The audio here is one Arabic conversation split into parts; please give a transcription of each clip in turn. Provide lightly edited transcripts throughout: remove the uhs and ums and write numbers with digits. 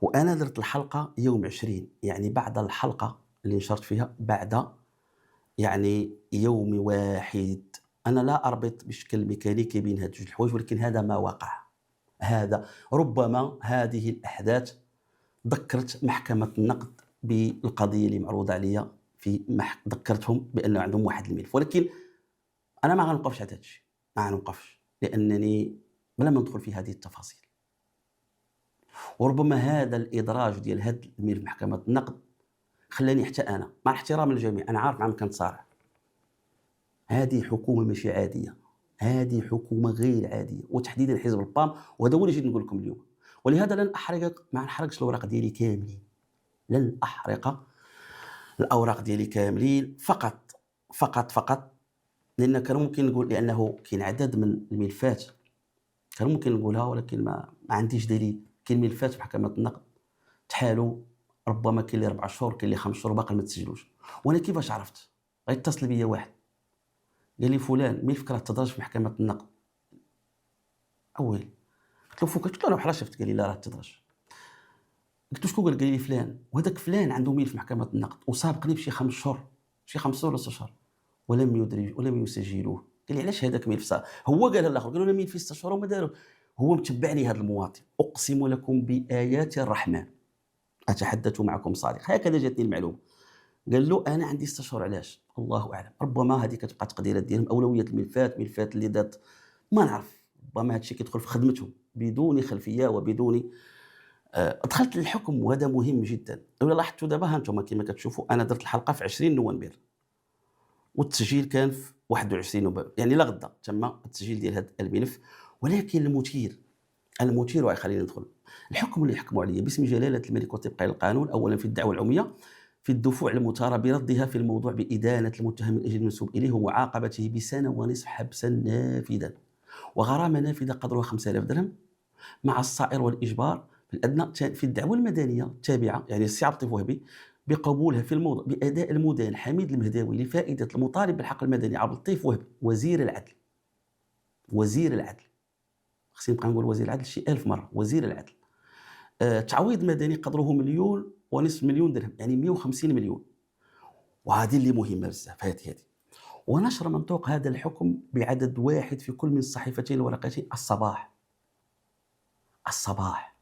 وأنا درت الحلقة يوم 20، يعني بعد الحلقة اللي نشرت فيها بعد يعني يوم واحد. أنا لا أربط بشكل ميكانيكي بين هاد جوج الحوايج، ولكن هذا ما وقع. ربما هذه الأحداث ذكّرت محكمة النقد بالقضية اللي معروضة عليَّ ذكّرتهم بأن عندهم واحد الملف، ولكن أنا ما غنوقفش على هذا الشيء، ما غنوقفش، لأنني بلا ما ندخل في هذه التفاصيل. وربما هذا الإدراج ديال هذا الملف محكمة النقد خلّاني حتى أنا مع الاحترام للجميع، أنا عارف نعم كنتصارع. هذه حكومة ماشي عادية، هذه حكومة غير عادية، وتحديدًا حزب البام، وهذا هو اللي جيت نقول لكم اليوم. ولهذا لن أحرق ما نحرقش الأوراق ديالي كاملين، لن أحرق الأوراق ديالي كاملين، فقط لأن كان ممكن نقول لأنه كاين عدد من الملفات كان ممكن نقولها، ولكن ما عنديش دليل. كاين ملفات في محكمة النقد تحالوا، ربما كاين اللي 4 شهور، كاين اللي 5 شهور باقي ما تسجلوش. وأنا كيفاش عرفت؟ غيتصل بيا واحد قال لي: فلان ملفك راه تدرج في محكمة النقد. أويلي، قلت له: فوقاش؟ قلت له: أنا بحال شفت. قال لي: لا راه تدرج. قلت له: شكون قال؟ قال لي: فلان. وهذاك فلان عنده ملف في محكمة النقد وسابقني بشي 5 شهور، شي 5 شهور ولا 6 شهور، ولم يسجلوه. قال لي: علاش هذاك ملف هو قالها للآخر، قال له: أنا ملفي 6 شهور وما داروه. هو متبعني هذا المواطن، أقسم لكم بآيات الرحمن أتحدث معكم صادق، هكذا جاتني المعلومة. قال له: أنا عندي 6 شهور. علاش؟ الله أعلم، ربما هذه كتبقى تقديرات ديالهم، أولوية الملفات، ملفات اللي دات ما نعرف، ربما هذا الشيء كيدخل في خدمتهم بدون خلفية وبدون دخلت للحكم، وهذا مهم جدًا. وإلا لاحظتوا دابا ها أنتم كما كتشوفوا أنا درت الحلقة في 20 نوفمبر، والتسجيل كان في 21 نوفمبر، يعني لا غدا تم التسجيل ديال هذا الملف. ولكن المثير وغيخليني ندخل. الحكم اللي حكموا عليا باسم جلالة الملك وطبقا للقانون، أولًا في الدعوى العمومية، في الدفوع المثارة بردها في الموضوع بإدانة المتهم من أجل المنسوب إليه ومعاقبته بسنة ونصف حبسًا نافذًا، وغرامة نافذة قدرها 5000 درهم، مع الصائر والإجبار في الأدنى. في الدعوى المدنية التابعة يعني السي عبد اللطيف وهبي بقبولها في الموضوع بأداء المدان حميد المهداوي لفائدة المطالب بالحق المدني عبد اللطيف وهبي وزير العدل. وزير العدل، خصني نبقى نقول وزير العدل شي 1000 مرة، وزير العدل. تعويض مدني قدره 1.5 مليون درهم، يعني 150 مليون. وهذه اللي مهمة بزاف هذه. ونشر منطوق هذا الحكم بعدد واحد في كل من الصحيفتين الورقتين الصباح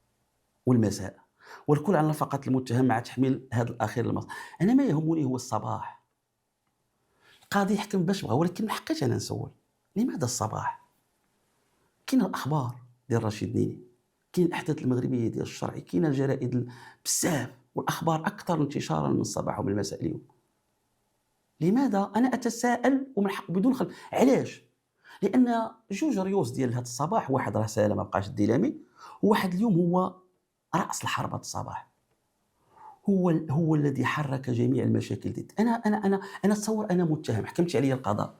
والمساء، والكل على نفقة المتهم مع تحميل هذا الأخير للمصلحة. أنا ما يهمني هو الصباح، القاضي يحكم باش بغا، ولكن ما حقيتش أنا نسول لماذا الصباح؟ كاين الأخبار ديال رشيد نيني، كاين الأحداث المغربية ديال الشرعي، كاين الجرائد بزاف، والأخبار أكثر انتشارًا من الصباح ومن المساء اليوم. لماذا؟ أنا أتساءل ومن حق بدون علاش؟ لأن جوج ريوس ديال هذا الصباح، واحد راه سالم ما بقاش الديلامي، وواحد اليوم هو رأس الحرب هذا الصباح. هو الذي حرك جميع المشاكل ضد. أنا تصور أنا متهم، حكمتِ عليَّ القضاء،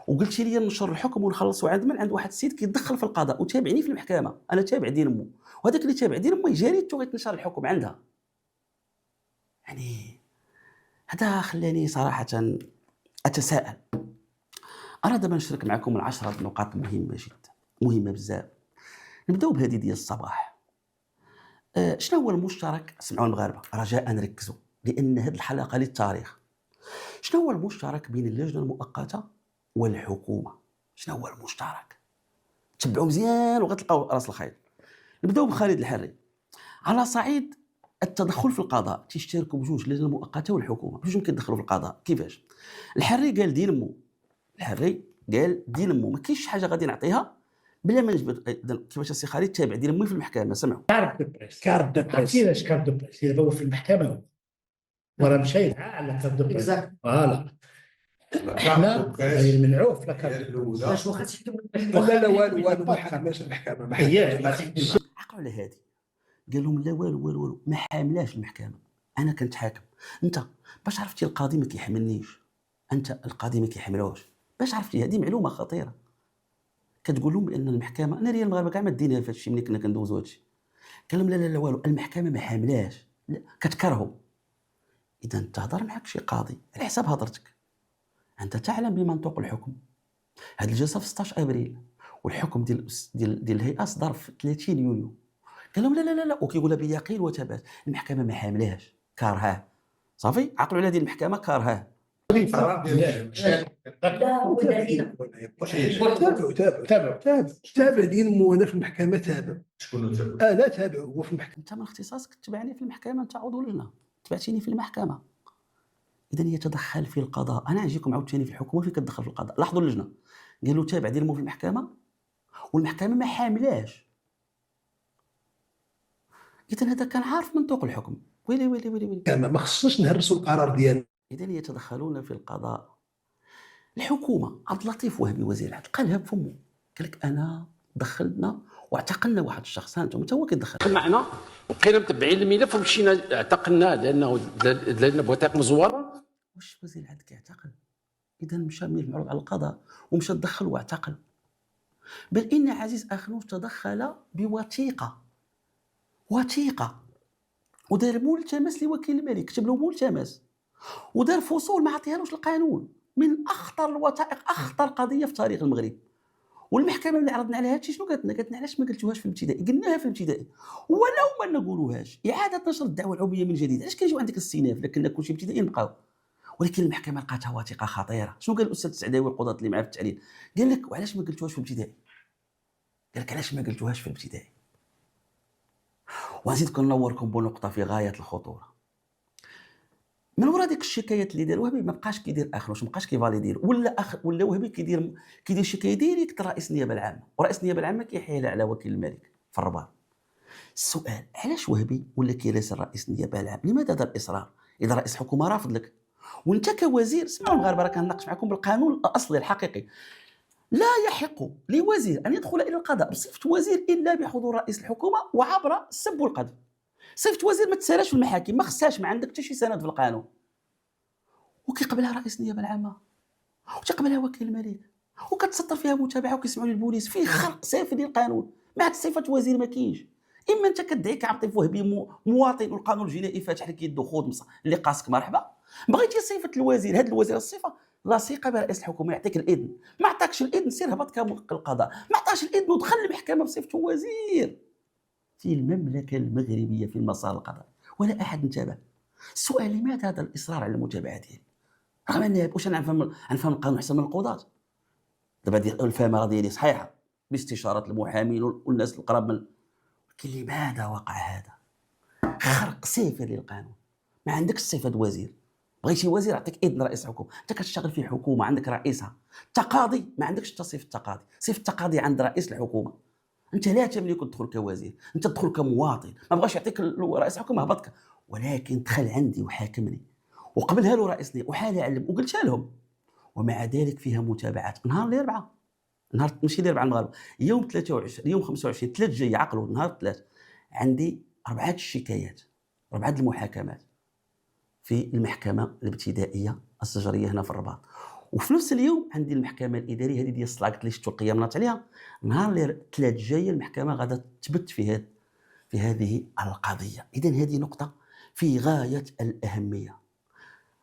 وقلتِ لي نشر الحكم ونخلصوا عند واحد السيد كيتدخل في القضاء وتابعني في المحكمة، أنا تابع دين أمه، وهذاك اللي تابع دين أمه جريدته غيتنشر الحكم عندها. يعني هذا خلاني صراحةً أتساءل. أنا دابا نشارك معكم ال10 نقاط مهمة جدًا، مهمة بزاف. نبداو بهذه ديال الصباح. شنو هو المشترك؟ اسمعوا المغاربة رجاءً ركزوا، لأن هذه الحلقة للتاريخ. شنو هو المشترك بين اللجنة المؤقتة والحكومة؟ شنو هو المشترك؟ تبعوا مزيان وغتلقاو راس الخيط. نبداو بخالد الحري. على صعيد التدخل في القضاء تيشتركوا بجوج، اللجنة المؤقتة والحكومة، بجوجهم كيدخلوا في القضاء. كيفاش؟ الحري قال دين مو، ما كاينش شي حاجة غادي نعطيها بلا ما نجبد. كيفاش السي خالد تابع دين مو في المحكمة؟ سمعوا. كارت دو بريس عرفتي كارت دو بريس اللي هو في المحكمة وراه مشى على كارت دو بريس فوالا حنا غير منعوف لا كارت دو بريس واش واخا تحكم لا والو ما حكمناش المحكمة ما حكمش عقلوا على هذه. قال لهم لا والو ما حاملاش المحكمة، أنا كنتحاكم. أنت باش عرفتي القاضي ما كيحملنيش؟ أنت القاضي ما كيحملوش، باش عرفتي؟ هذه معلومة خطيرة. كتقول لهم بأن المحكمة، أنا ريال المغاربة كاع ما ديناها في هذا الشيء ملي كنا كندوزو هذا الشيء. قال لهم لا والو، المحكمة ما حاملاش، كتكرهوا. إذا تهضر معك شي قاضي على حساب هضرتك. أنت تعلم بمنطوق الحكم. هذه الجلسة في 16 أبريل، والحكم ديال الهيئة صدر في 30 يونيو. قال لهم لا لا لا لا، وكيقولها بيقين وثبات. المحكمه ما حاملاهش، كارهاه، صافي عقلوا على هذه المحكمه، كارهاه. لا هو دليل. تابع دين وانا في المحكمه تابع. شكون تابع؟ لا تابع هو في المحكمه. انت من اختصاصك تتبعني في المحكمه، انت عضو لجنه، تبعتيني في المحكمه. اذا يتدخل في القضاء. انا نجيكم عاوتاني في الحكومه في كتدخل في القضاء. لاحظوا اللجنه قالوا تابع ديال في المحكمه، والمحكمه ما حاملاش. اذا هذا كان عارف منطوق الحكم. ويلي ويلي ويلي ويلي. ما خصناش نهرسوا القرار ديالنا. اذا يتدخلون في القضاء. الحكومه، عبد اللطيف وهبي وزير العدل قالها بفمه، قال لك انا دخلنا واعتقلنا واحد الشخص. انتم هو كيدخل معنا وبقينا متبعين الملف ومشينا اعتقلناه لانه لنا بوثائق مزوره. واش وزير العدل كيعتقل؟ اذا مشى من المعروض على القضاء ومشى دخل واعتقل. بل ان عزيز اخنوف تدخل بوثيقه، وثيقه، ودار ملتمس لوكيل الملك، كتب له ملتمس، ودار فصول ما عطيهالوش القانون. من اخطر الوثائق، اخطر قضيه في تاريخ المغرب. والمحكمه ملي عرضنا عليها هادشي شنو قالت لنا؟ قالت لنا علاش ما قلتوهاش في الابتدائي؟ قلناها في الابتدائي ولو ما نقولوهاش. اعاده نشر الدعوه العموميه من جديد. علاش كيجيو عندك السيناف لكن كلشي ابتدائي نبقاو؟ ولكن المحكمه لقاتها وثيقه خطيره. شنو قال الاستاذ السعداوي القضاة اللي معاه في التعليل؟ قال لك وعلاش ما قلتوهاش في الابتدائي؟ قال لك علاش ما قلتوهاش في الابتدائي؟ ونزيدكم نوركم بنقطه في غايه الخطوره. من وراء ديك الشكايات اللي دار وهبي ما بقاش كيدير اخنوش، ما بقاش كيفاليدير، ولا وهبي كيدير شكايه ديريكت رئيس النيابه العامه، ورئيس النيابه العامه كيحيلها على وكيل الملك في الرباط. السؤال علاش وهبي ولا كيراسل رئيس النيابه العامه؟ لماذا دار الاصرار؟ اذا رئيس الحكومه رافض لك وانت كوزير، اسمعوا المغاربه راه كنناقش معكم بالقانون الاصلي الحقيقي، لا يحق لوزير ان يدخل الى القضاء بصفه وزير الا بحضور رئيس الحكومه وعبر السب والقذف. صفه وزير ما تسالاش في المحاكم، ما خصهاش، ما عندك حتى شي سند في القانون. وكيقبلها رئيس النيابه العامه وتقبلها وكيل الملك وكتسطر فيها متابعه وكيسمعوا للبوليس. فيه خرق سافر للقانون. ما عاد صفه وزير ما كاينش. اما انت كدعي كعطيف وهبي مواطن والقانون الجنائي فاتح لك يده، خذ اللي قاسك مرحبا. بغيتي صفه الوزير، هذا الوزير الصفه لاصقه برئيس الحكومه، يعطيك الاذن. ما عطاكش الاذن سير هبط القضاء. ما عطاش الاذن ودخل المحكمه بصفته وزير في المملكه المغربيه في المسار القضائي ولا احد انتبه. السؤال لماذا هذا الاصرار على المتابعه ديالي؟ رغم اني واش انا نفهم القانون احسن من القضاة. دابا ديال الفامه ديالي صحيحه باستشاره المحامين والناس القراب من، ولكن لماذا وقع هذا؟ خرق سافر للقانون. ما عندكش صفه وزير. بغيتي وزير يعطيك اذن رئيس الحكومه. انت كتشتغل في حكومه عندك رئيسها. تقاضي ما عندكش حتى صفه التقاضي. صفه التقاضي عند رئيس الحكومه. انت لا تملك تدخل كوزير، انت تدخل كمواطن. ما بغاش يعطيك رئيس الحكومه هبطك، ولكن دخل عندي وحاكمني. وقبلها له رئيسني وحالي علم وقلتها لهم. ومع ذلك فيها متابعات نهار الاربعاء، نهار ماشي الاربعاء المغرب، يوم 23 يوم 25 3 جاي عقلوا نهار 3 عندي 4 الشكايات، 4 المحاكمات في المحكمه الابتدائيه الزجريه هنا في الرباط. وفي نفس اليوم عندي المحكمه الاداريه هذه ديال الصلاقط اللي شفتوا القيام ناط عليها. نهار 3 جاي المحكمه غادا تثبت في هذه القضيه. اذا هذه نقطه في غايه الاهميه.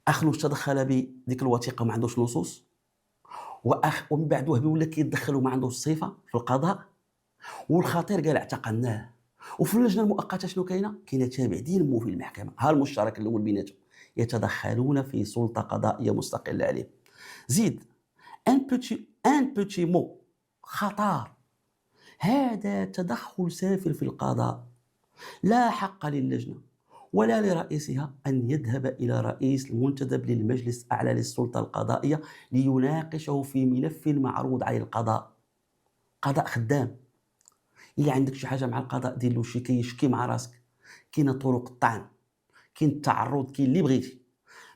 اخنوش تدخل بديك الوثيقه ما عندوش نصوص، ومن بعد وهبي ولا كيتدخل وما عندوش صفه في القضاء، والخطير قال اعتقلناه. وفي اللجنه المؤقته شنو كاينه تابع دين في المحكمه. ها المشترك الاول بيناتهم، يتدخلون في سلطه قضائيه مستقله عليهم. زيد ان بوتي مو خطار. هذا تدخل سافر في القضاء. لا حق للجنه ولا لرئيسها أن يذهب إلى رئيس المنتدب للمجلس الأعلى للسلطة القضائية ليناقشه في ملف معروض على القضاء. قضاء خدام. إلا عندك شي حاجة مع القضاء دير له شي يشكي مع راسك. كاين طرق الطعن، كاين التعرض، كاين اللي بغيتي.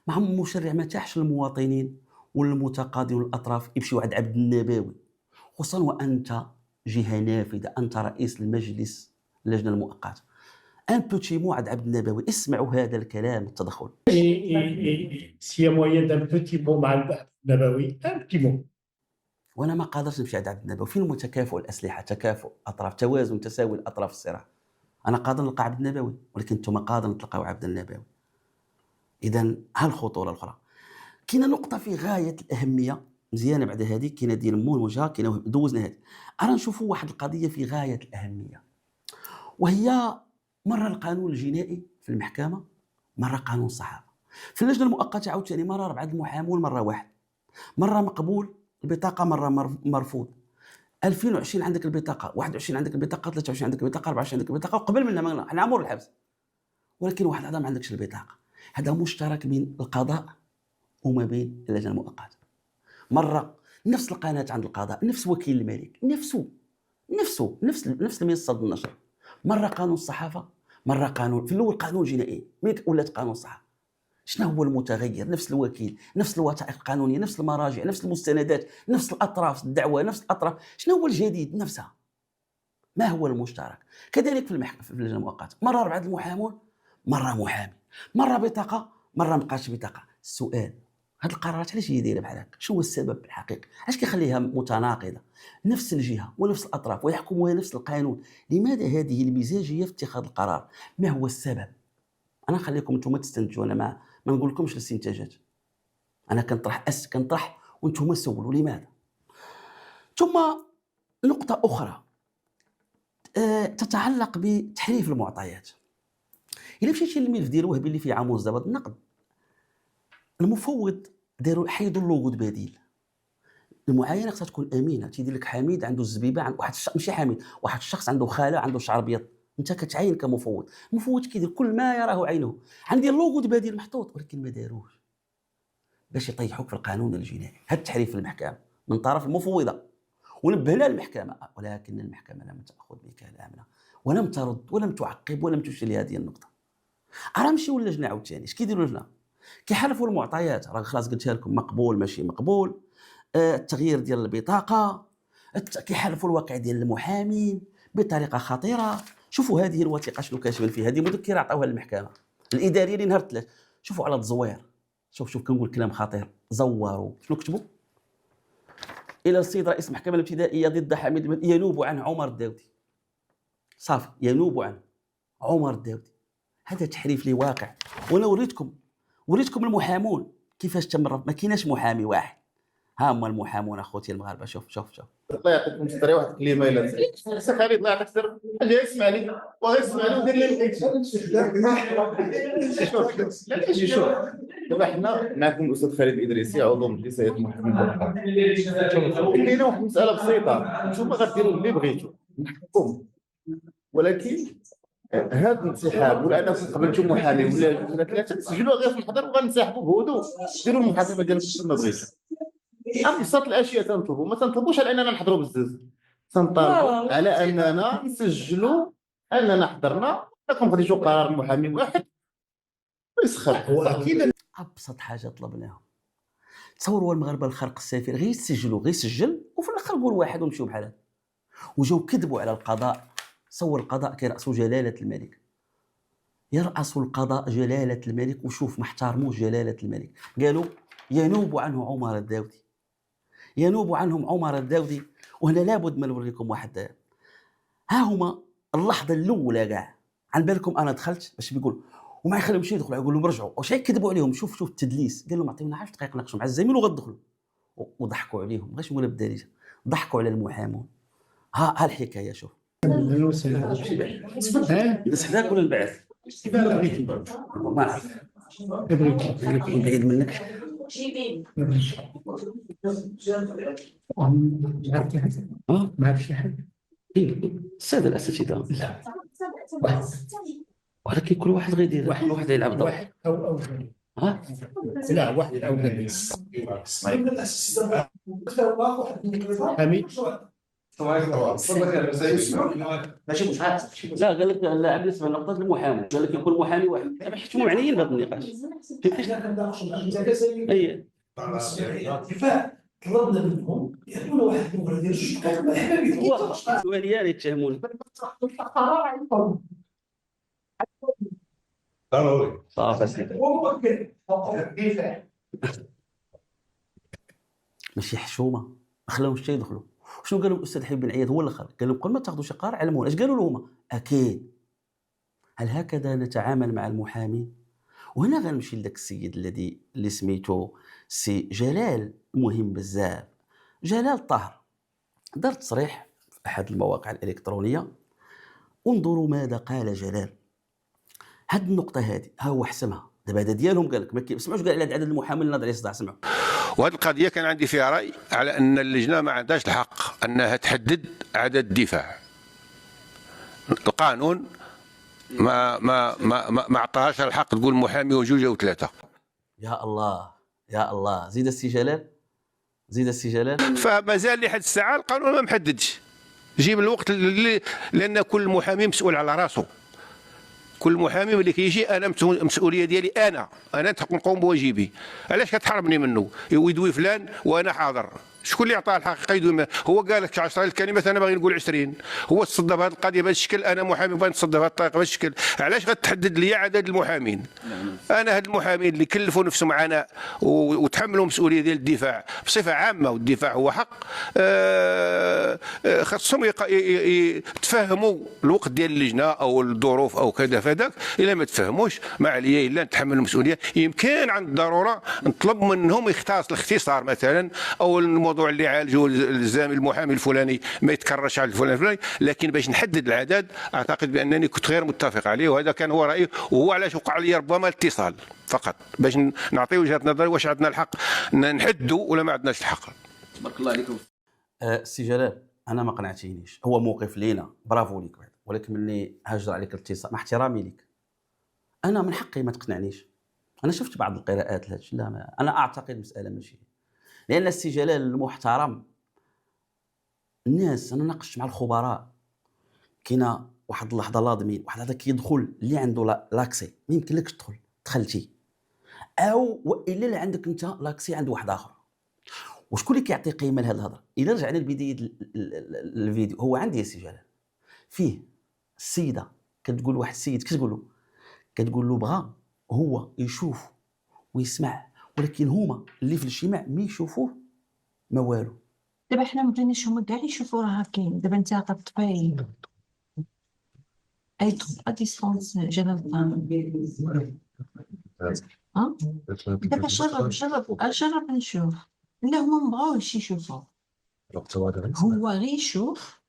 مع المشرع ما تاحش المواطنين والمتقاضين والأطراف يمشيو عند عبد النباوي، خصوصا وأنت جهة نافذة، أنت رئيس المجلس اللجنة المؤقتة. ان بوتي مو عند عبد النبوي. اسمعوا هذا الكلام التدخل. سي موين دان بوتي مو مع النبوي ان بوتي مو. وانا ما قادرش نمشي عند عبد النبوي. فين تكافؤ الاسلحه، تكافؤ اطراف، توازن تساوي الاطراف الصراع. انا قادر نلقى عبد النبوي ولكن انتم قادر تلقاو عبد النبوي. اذا هالخطوره الاخرى. كاينه نقطه في غايه الاهميه مزيانه بعد هذه، كاينه ديال مول وجهه، كاينه دوزنا هذه. انا نشوفوا واحد القضيه في غايه الاهميه. وهي مره القانون الجنائي في المحكمه، مره قانون الصحافه. في اللجنه المؤقته عاوتاني مره 4 المحامون، مره واحد، مره مقبول البطاقه، مره مرفوض. 2020 عندك البطاقه، 21 عندك البطاقه، 23 عندك البطاقه، 24 عندك البطاقه، وقبل منها حنا عمر الحبس. ولكن واحد هذا ما عندكش البطاقه. هذا مشترك بين القضاء وما بين اللجنه المؤقته. مره نفس القناه عند القضاء، نفس وكيل الملك، نفس المنصه النشر. مره قانون الصحافه، مره قانون في الاول قانون جنائي، ملي ولات قانون الصحافه. شنو هو المتغير؟ نفس الوكيل، نفس الوثائق القانونيه، نفس المراجع، نفس المستندات، نفس الاطراف الدعوه، نفس الاطراف. شنو هو الجديد؟ نفسها. ما هو المشترك؟ كذلك في اللجنه المؤقته، مره 4 المحامون، مره محامي، مره بطاقه، مره مابقاش بطاقه. السؤال، هاد القرارات علاش هي دايره بحال هكا؟ شنو هو السبب بالحقيقه؟ علاش كيخليها متناقضه؟ نفس الجهه ونفس الاطراف ويحكمها نفس القانون. لماذا هذه المزاجيه في اتخاذ القرار؟ ما هو السبب؟ انا نخليكم انتم تستنتجوا، انا ما نقول لكمش الاستنتاجات. انا كنطرح وانتم سولوا لماذا. ثم نقطه اخرى تتعلق بتحريف المعطيات. الا مشيتي للملف ديال وهبي اللي فيه عمود ضبط النقد، المفوض داروا حيدوا اللوغو بديل. المعاينه خصها تكون امينه. تيدير لك حميد عنده الزبيبه، عند واحد ماشي حميد، واحد الشخص عنده خاله عنده شعر ابيض، انت كتعاين كمفوض. المفوض كيدير كل ما يراه عينه. عندي اللوغو بديل محطوط، ولكن ما داروش باش يطيحوك في القانون الجنائي. هذا التحريف في المحكمه من طرف المفوضه، ونبهنا المحكمه، ولكن المحكمه لم تاخذ بكلامنا ولم ترد ولم تعقب ولم تشير لهذه النقطه. راه نمشيو للجنه عاوتاني، اش كيديروا اللجنه؟ كيحرفوا المعطيات. راه خلاص قلتها لكم، مقبول ماشي مقبول، التغيير ديال البطاقه، كيحرفوا الواقع ديال المحامين بطريقه خطيره. شوفوا هذه الوثيقه شنو كاتبين فيها، هذه مذكره عطاوها للمحكمه الاداريه اللي نهار الثلاث. شوفوا على التزوير، شوف كنقول كلام خطير. زوروا شنو كتبوا؟ الى السيد رئيس المحكمه الابتدائيه ضد حميد ينوب عن عمر الداودي. صافي، ينوب عن عمر الداودي. هذا تحريف لواقع. وانا وريتكم المحامون كيفاش تم ما كايناش محامي واحد. ها هما المحامون اخوتي المغاربه. شوف الله يعطيكم الستر. واحد الكلمه الا سي خالد الله يعطيك الستر، جاي يسمعني وغير يسمعني ودير لي شوف دابا حنا معكم الاستاذ خالد الادريسي عضو مجلس هيئه المحامين بالقضاء. كاينه واحد المساله بسيطه، نتوما غديروا اللي بغيتوا نحكم، ولكن هذا الانسحاب ولا انكم قبلتوا محامي ولا ثلاثه تسجلوا غير في الحضر وغنسحبوا بهدوء، ديروا المحاسبه ديالكم كما بغيتوا. ابسط الاشياء تنطلبوا، ما تنطلبوش على اننا نحضروا بزاف، تنطلبوا على اننا نسجلوا اننا حضرنا، راكم خديتوا قرار محامي واحد ويسخر. هو اكيد ابسط حاجه طلبناها. تصوروا المغاربه الخرق السافر غير يسجل وفي الاخر نقول واحد ونمشيو بحال هذا. وجاو كذبوا على القضاء. صور القضاء كيرأسوا جلاله الملك، يرأس القضاء جلاله الملك، وشوف ما احترموش جلاله الملك. قالوا ينوب عنه عمر الداودي، ينوب عنهم عمر الداودي. وهنا لابد ما نوريكم واحد. ها هما اللحظه الاولى كاع عن بالكم انا دخلت باش بيقول وما يخليهمش يدخلوا، يقول لهم رجعوا. واش كذبوا عليهم؟ شوف التدليس. قال لهم عطيونا 10 دقائق ناقشوا مع الزميل وغتدخلوا. وضحكوا عليهم، غير ولا بالدارجه ضحكوا على المحامون. ها الحكايه. شوف نسحداك ولا البعث؟ ما عرفت بعيد منك. ما عرف شي حاجه. الساده الاساتذه، ولكن كل واحد غيدير، كل واحد يلعب دور. واحد او ها لا واحد او حميد ماشي محامي. لا، قال لك اللاعب يسمع نقطة المحامي، قال لك يكون محامي واحد. دابا حيتو معنيين بهذا النقاش. اي طلبنا منهم يعطونا واحد المبرر ديال جوج دقائق ما حنا سؤاليان يتهموني. ضروري صافي كيف ماشي حشومه، ما خلاوهمش حتى يدخلوا. شنو قالوا الاستاذ حبيب بن عياد هو الاخر؟ قال لهم قبل ما تاخذوا شي قرار علمونا. اش قالوا لهم؟ اكيد. هل هكذا نتعامل مع المحامي؟ وهنا غنمشي لذاك السيد اللي سميتو سي جلال، مهم بزاف. جلال طاهر دار تصريح في احد المواقع الالكترونيه، انظروا ماذا قال جلال. هاد النقطه هذه ها هو حسمها دابا هذا ديالهم، قال لك ما كيسمعوش كاع على عدد المحامين اللي ناض عليه الصداع. سمعوا. وهذه القضيه كان عندي فيها راي على ان اللجنه ما عندهاش الحق انها تحدد عدد الدفاع. القانون ما عطاهاش الحق تقول محامي وجوج او ثلاثه. يا الله يا الله، زيد السي جلال، زيد السي جلال. فمازال لحد الساعه القانون ما محددش. جيب الوقت اللي، لان كل محامي مسؤول على راسه. كل محامي ملي كيجي انا المسؤوليه ديالي انا نقوم بواجبي. علاش كتحرمني منه؟ يدوي فلان وانا حاضر. شكون اللي عطاه الحق يدوي؟ هو قال لك 10 الكلمات انا باغي نقول 20. هو تصدى بهذه القضيه بهذا الشكل، انا محامي باغي نتصدى بهذه الطريقه بهذا الشكل. علاش غتحدد لي عدد المحامين؟ انا هاد المحامين اللي كلفوا نفسهم عناء وتحملوا مسؤوليه ديال الدفاع بصفه عامه، والدفاع هو حق، خاصهم يتفهموا الوقت ديال اللجنه او الظروف او كذا فداك. الا ما تفهموش ما عليا الا نتحمل المسؤوليه. يمكن عند الضروره نطلب منهم الاختصار مثلا، او الموضوع اللي عالجه الزامي المحامي الفلاني ما يتكررش على الفلاني، لكن باش نحدد العدد اعتقد بانني كنت غير متفق عليه، وهذا كان هو رايي. وهو علاش وقع لي ربما الاتصال فقط باش نعطي وجهه نظري واش عندنا الحق نحدوا ولا ما عندناش الحق. بارك الله عليكم. سي جلال، انا ما قنعتينيش، هو موقف لينا برافو ليك، ولكن ملي هاجر عليك الاتصال مع احترامي ليك انا من حقي ما تقنعنيش. انا شفت بعض القراءات لهذا الشيء، لا انا اعتقد المساله ماشي، لان السي جلال المحترم الناس، انا ناقشت مع الخبراء، كاينه واحد اللحظه لازمين واحد هذا كيدخل اللي عنده لاكسي ما يمكن لكش تدخل، دخلتي او والا اللي عندك انت لاكسي عند واحد اخر. وشكون اللي كيعطي قيمه لهذه الهضره؟ الا رجعنا لبدايه الفيديو، هو عندي السي جلال فيه السيده كتقول واحد السيد كتقول له بغى هو يشوف ويسمع، ولكن هما اللي في الاجتماع ما يشوفوه ما والو. دابا حنا ما بغيناش هما كاع يشوفوا راه كاين. دابا انت غتطفي اي تبقى ديسونس جلال الطعام. دابا جرب نشوف. لا هما ما بغاوش يشوفوا، هو غير يشوف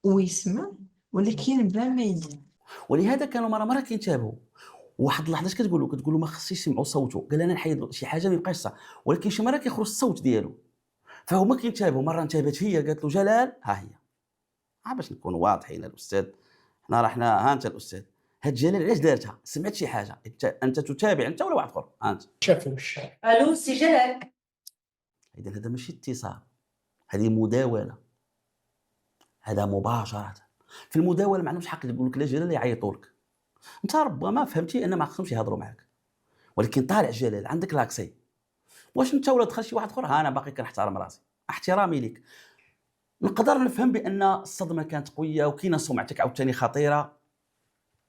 ويسمع ولكن بلا ما يدير. ولهذا كانوا مره كينتبهوا. واحد اللحظه اش كتقول له ما خصش يسمعوا صوته، قال انا نحيد شي حاجه ما يبقاش صح، ولكن شي مره كيخرج الصوت ديالو. فهما كينتبهوا. مره انتبهت هي قالت له جلال ها هي، باش نكونوا واضحين الاستاذ، حنا راه حنا ها انت الاستاذ، هاد جلال علاش دارتها؟ سمعت شي حاجه، انت تتابع انت ولا واحد اخر؟ انت شافوش. الو سي جلال. اذا هذا ماشي اتصال، هذه مداوله، هذا مباشره. في المداوله ما عندهمش حق يقول لك لا جلال يعيطوا لك، انت ربما فهمتي ان ما خصهمش يهضروا معك، ولكن طالع جلال عندك لاكسي. واش انت ولا دخل شي واحد اخر؟ انا باقي كنحترم راسي، احترامي ليك. نقدر نفهم بان الصدمه كانت قويه وكاينه سمعتك عاوتاني خطيره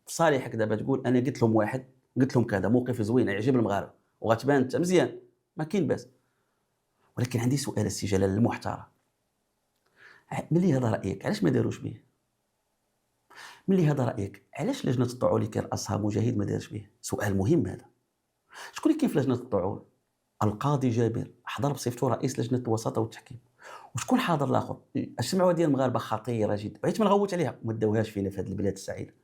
في صالحك. دابا تقول انا قلت لهم واحد، قلت لهم كذا، موقف زوين يعجب المغاربه وغتبان انت مزيان، ما كاين باس. ولكن عندي سؤال السي جلال المحترم، ملي هذا رايك علاش ما داروش به؟ ملي هذا رايك علاش لجنه الطعون اللي كيرأسها مجاهد ما دارش به؟ سؤال مهم هذا. شكون اللي كاين في لجنه الطعون؟ القاضي جابر حضر بصفته رئيس لجنه الوساطه والتحكيم. وشكون حاضر الاخر؟ السمعه ديال المغاربه خطيره جدا، بغيت ما نغوت عليها، ما داوهاش فينا في هذه البلاد السعيده.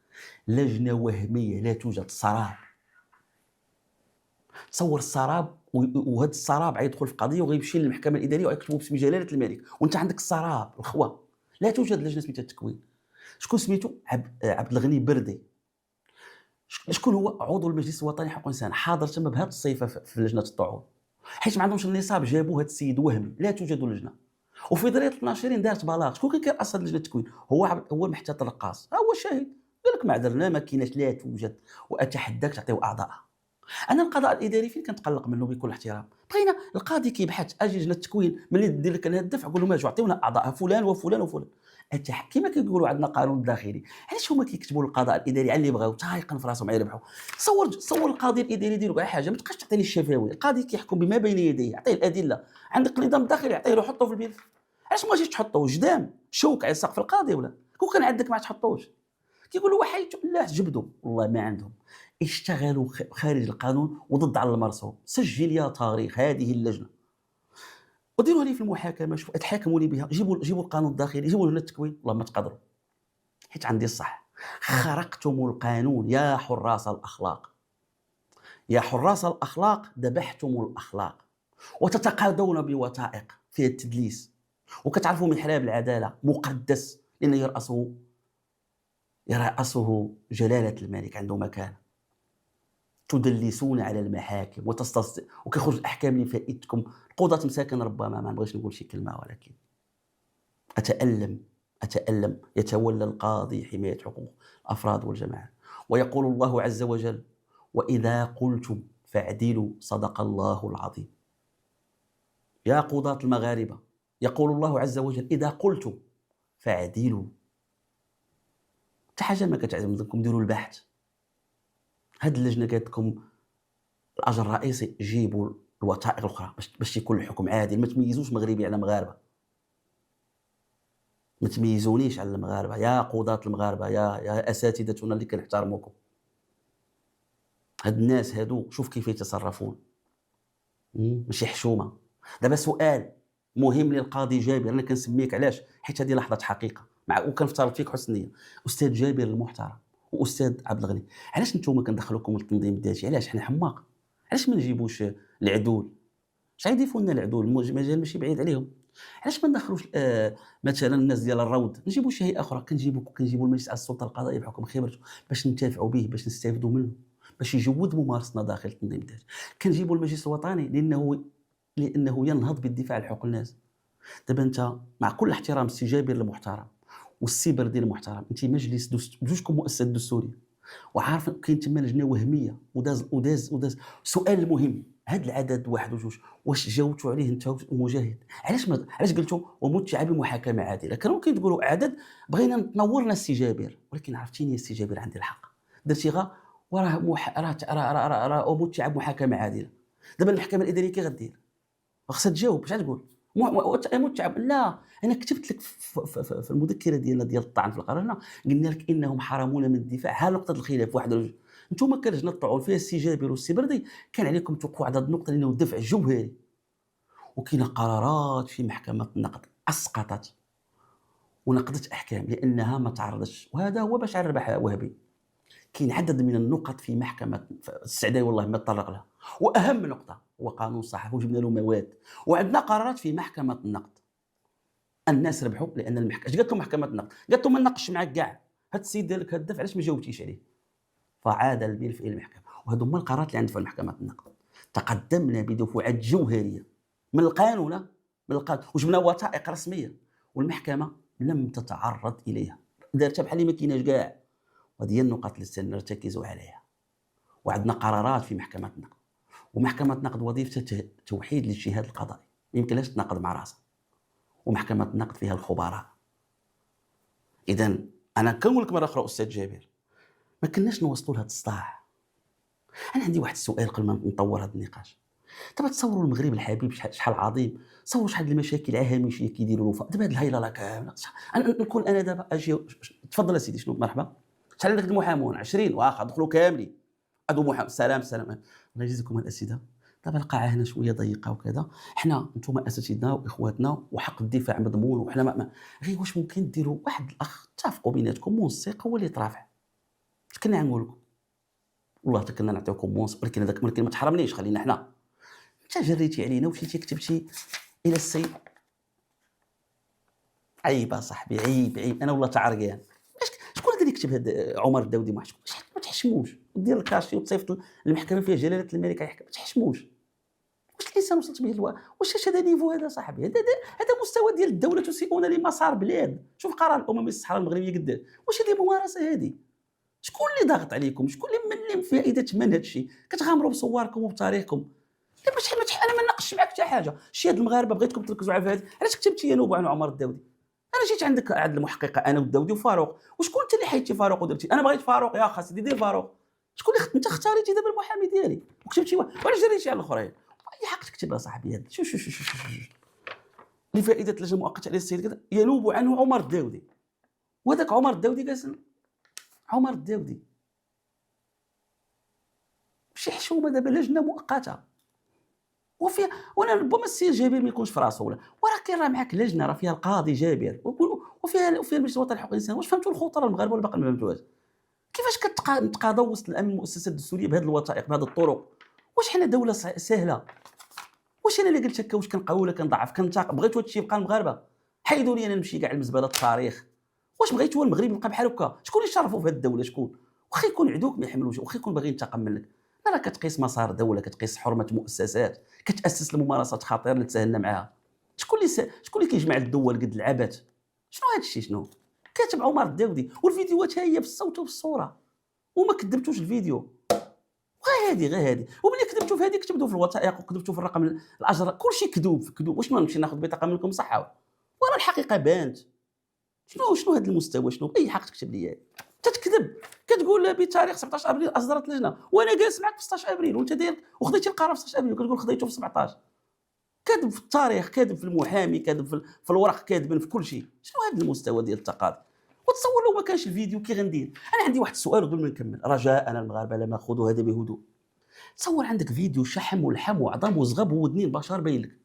لجنه وهميه لا توجد، سراب. تصور السراب، وهذا السراب غيدخل في قضيه وغيمشي للمحكمه الاداريه ويكتبوا باسم جلاله الملك، وانت عندك السراب الخوا. لا توجد لجنه سميتها التكوين. شكون سميتو؟ عبد الغني بردي. شكون هو؟ عضو المجلس الوطني حقوق الانسان، حاضر تما بهذه الصيفه في لجنه الطعون، حيت ما عندهمش النصاب جابوا هذا السيد وهمي. لا توجد لجنه. وفي دريه 12 دارت بلاغ. شكون كيرأس هذه لجنه التكوين؟ هو محتاط الرقاص، هو الشاهد. قال لك ما عذرنا، ما كايناش، لا توجد، واتحداك تعطيو اعضائها. انا القضاء الاداري فين كنتقلق منه بكل احترام؟ بغينا القاضي كيبحث، اجي لجنه التكوين ملي دير لك انا الدفع قول له ماجي عطيونا اعضاء فلان وفلان وفلان. كما كيقولوا عندنا قانون داخلي، علاش هما كيكتبوا للقضاء الاداري على اللي بغاو تايقن في راسهم يربحوا؟ صور القاضي الاداري يديروا كاع حاجه، ما تبقاش تعطيني الشفاوي. القاضي كيحكم بما بين يديه، يعطيه الادله. عندك النظام الداخلي يعطيه له، حطه في البيت. علاش ما جيتش تحطوه جدام شوك على سقف القاضي؟ ولا كون كان عندك ما تحطوش. كيقولوا وحيدوا، لا جبدوا، والله ما عندهم. اشتغلوا خارج القانون وضد على المرسوم. سجل يا تاريخ هذه اللجنه وديروا لي في المحاكمه، شوف اتحاكموا لي بها. جيبوا القانون الداخلي، جيبوا لنا التكوين. والله ما تقدروا، حيت عندي الصح. خرقتم القانون يا حراس الأخلاق، يا حراس الأخلاق ذبحتم الأخلاق. وتتقاضون بوثائق فيها التدليس، وكتعرفوا محراب العدالة مقدس لأن يرأسه جلالة الملك، عنده مكانة. تدلسون على المحاكم وكيخرج الأحكام اللي فائدتكم. القضاة مساكن ربما، ما نبغيش نقول شي كلمة، ولكن أتألم. يتولى القاضي حماية حقوق الأفراد والجماعات. ويقول الله عز وجل: وإذا قلتم فاعدلوا صدق الله العظيم. يا قضاة المغاربة، يقول الله عز وجل: إذا قلتم فاعدلوا. حتى حاجة ما كتعلمكم، ديروا البحث. هاد اللجنة قالت لكم الأجر الرئيسي: جيبوا الوثائق الأخرى باش يكون الحكم عادل. ما تميزوش مغربي على مغاربة، ما تميزونيش على المغاربة يا قضاة المغاربة، يا أساتذتنا اللي كنحترموكم. هاد الناس هادو شوف كيف يتصرفون، ماشي حشومة. دابا سؤال مهم للقاضي جابر، انا كنسميك علاش؟ حيت هذه لحظة حقيقة وكنفترض فيك حسن النية. أستاذ جابر المحترم وأستاذ عبد الغني، علاش نتوما كندخلوكم للتنظيم الذاتي؟ علاش حنا حماق؟ علاش ما نجيبوش العدول؟ اش غيضيفوا لنا العدول؟ المجال ماشي بعيد عليهم. علاش ما ندخلوش مثلا الناس ديال الروض؟ نجيبوا شي هيئه اخرى. كنجيبوا المجلس على السلطه القضائيه بحكم خبرته باش ننتفعوا به، باش نستافدوا منه، باش يجود ممارستنا داخل التنظيم الذاتي. كنجيبوا المجلس الوطني لانه ينهض بالدفاع عن حقوق الناس. دابا انت مع كل احترام السي جابر المحترم والسي بردي المحترم، انت مجلس بجوجكم مؤسسات دستوريه، وعارف كاين تما لجنه وهميه وداز سؤال المهم. هذا العدد 1 و2 واش جاوبتوا عليه انت ومجاهد؟ علاش قلتوا ومتع بمحاكمه عادله؟ كانوا كيقولوا عدد بغينا تنورنا السي جابر، ولكن عرفتيني السي جابر عندي الحق، درتي غا وراه ومتع بمحاكمه عادله. دابا المحكمه الاداريه كي غدير؟ خصها تجاوب. اش غتقول؟ متعب؟ لا، انا كتبت لك في المذكره ديالنا ديال الطعن في القرار، قلنا لك انهم حرمونا من الدفاع. ها نقطه الخلاف واحد ولا جوج. انتم كلجنه الطعون فيها السي جابر والسي بردي كان عليكم توقعوا على هذه النقطه لانه الدفع جوهري. وكاين قرارات في محكمه النقد اسقطت ونقضت احكام لانها ما تعرضتش، وهذا هو باش على الربح وهبي. كاين عدد من النقط في محكمه السعداوي والله ما تطرق لها، واهم نقطه هو قانون الصحافه وجبنا له مواد. وعندنا قرارات في محكمه النقد الناس ربحوا لان المحكمه اش قالت لهم محكمه النقد؟ قالت لهم ما نناقش معاك كاع هاد السيد ديالك هاد الدفع علاش ما جاوبتيش عليه؟ فعاد الملف الى المحكمه. وهذو هما القرارات اللي عندنا في محكمه النقد. تقدمنا بدفعات جوهريه من القانون وجبنا وثائق رسميه، والمحكمه لم تتعرض اليها، دارتها بحال اللي ما كايناش كاع. وهذه النقاط اللي سنرتكزوا عليها. وعندنا قرارات في محكمه النقد، ومحكمه النقد وظيفتها توحيد الاجتهاد القضائي، ما يمكنلاش تناقض مع راسها. ومحكمه النقد فيها الخبراء. اذا انا كنقول لك مره اخرى استاذ جابر، ما كناش نوصلوا لهذا الصداع. انا عندي واحد السؤال قبل ما نطور هذا النقاش. دابا تصوروا المغرب الحبيب شحال عظيم، تصوروا شحال المشاكل هامشيه كيديروا له. دابا هذه الهيلله كامله نكون انا دابا اجي. تفضل اسيدي. شنو؟ مرحبا. شحال عندك المحامون؟ 20 واخا دخلوا كاملين. ادو محامون. سلام الله يجزيكم الاسئله. دابا القاعه هنا شويه ضيقه وكذا، حنا انتم اساتذتنا واخواتنا وحق الدفاع مضمون، وحنا ما غير واش ممكن ديروا واحد الاخ تتفقوا بيناتكم منسق هو اللي يترافع. اش كنا نقول لكم؟ والله حتى كنا نعطيوكم منسق، ولكن هذاك ما تحرمنيش، خلينا حنا. انت جريتي علينا ومشيتي كتبتي الى السيد. عيب صاحبي، عيب. انا والله تعرقان. شكون هذا اللي كتب هذا؟ عمر الداودي. ما تحشموش ودير الكاشي وتصيفط المحكمه فيها جلاله الملك يحكم. ما تحشموش. واش الانسان وصلت به واش هذا نيفو هذا صاحبي؟ هذا مستوى ديال الدوله تسيئون لمسار بلاد. شوف قرار الامم الصحراء المغربيه قدام. واش هذه ممارسه هذه؟ شكون اللي ضاغط عليكم؟ شكون اللي ملم فائده من هذا الشيء؟ كتغامروا بصوركم وبتاريخكم. انا ما ناقشش معاك حتى حاجه. هاد المغاربه بغيتكم تركزوا على هذه. علاش كتبتي ينوب عن عمر الداودي؟ انا جيت عندك عند المحققه انا والداودي وفاروق. وشكون انت اللي حيدتي فاروق ودرتي؟ انا بغيت فاروق يا خا سيدي دير فاروق. شكون اللي انت اختاريتي دابا المحامي ديالي وكتبتي وعلاش جريتي على الاخرين؟ اي حق تكتبها صاحبي هذا. شوف لفائده اللجنه المؤقته على السيد كذا ينوب عنه عمر الداودي. وهذاك عمر الداودي قاسم عمر الداودي شي حشومه. دابا لجنه مؤقته وفيها وانا ربما السي جابر ما يكونش في راسه وراه كاين راه معاك لجنه راه فيها القاضي جابر وفيها المجلس الوطني لحقوق الانسان. واش فهمتوا الخطر المغاربه ولا باقي ما فهمتوهاش؟ كيفاش كتقاضوا وسط الامن المؤسسات الدستوريه بهذه الوثائق بهذه الطرق؟ واش حنا دوله سهله؟ واش انا اللي قلت هكا واش كنقوي ولا كنضعف كنتاق؟ بغيتوا هادشي يبقى المغاربه؟ حيدوا لي انا نمشي كاع المزبله التاريخ. واش بغيتوا المغرب يبقى بحال هكا؟ شكون اللي شرفوا في هذه الدوله؟ شكون؟ واخا يكون عدوك ما يحملوش، واخا يكون باغي ينتقم منك. راه كتقيس مسار دوله، كتقيس حرمه مؤسسات، كتاسس لممارسات خطيره اللي تساهلنا معاها. شكون اللي كيجمع الدول قد العبث؟ شنو هذا الشيء؟ شنو كاتب عمر الداودي والفيديوهات ها هي بالصوت وبالصوره وما كذبتوش الفيديو. غير هذه وملي كذبتوا في هذه كتبتوا في الوثائق وكذبتوا في الرقم الاجر، كلشي كذوب. واش ما نمشي ناخذ بطاقه منكم صحه ورا الحقيقه بانت؟ شنو هذا المستوى؟ شنو باي حق تكتب لي تتكذب؟ كتقول بتاريخ 17 ابريل اصدرت لجنه وانا جالس معك في 16 ابريل وانت داير وخديتي القرار في 16 ابريل وكتقول خديته في 17. كاذب في التاريخ، كاذب في المحامي، كاذب في الورق، كاذب في كل شيء. شنو هذا المستوى ديال التقاضي؟ وتصور لو ما كانش الفيديو كي غندير. انا عندي واحد السؤال قبل ما نكمل، رجاء انا المغاربه لما خذوا هذا بهدوء. تصور عندك فيديو شحم ولحم وعظام وزغب وودنين البشر باين لك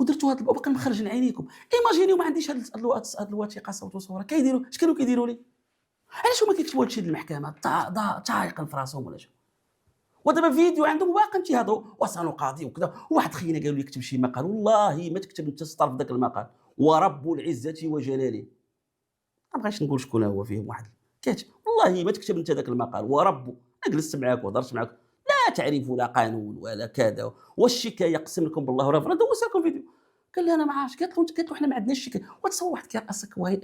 ودرتوا هذا باقي مخرجين عينيكم. ايماجينيو ما عنديش هاد الوثيقه صوت وصوره كيديروا اش كانوا كيديروا لي؟ علاش هما كيكتبوا هادشي للمحكمه طايقا في راسهم ولا شنو؟ ودابا فيديو عندهم باقي تيهضروا وصلوا قاضي وكذا. واحد خينا قالوا لي كتب شي مقال، والله ما تكتب انت سطر في ذاك المقال ورب العزه وجلاله. ما بغيتش نقول شكون هو فيهم واحد كاتب، والله ما تكتب انت ذاك المقال ورب. جلست معاك وهضرت معاك لا تعرف لا قانون ولا كذا، والشكايه قسم لكم بالله راه دوز لكم فيديو. قال لي انا ما عارفش. قالت له حنا ما عندناش الشكايه. وتصور واحد كيرأسك وهي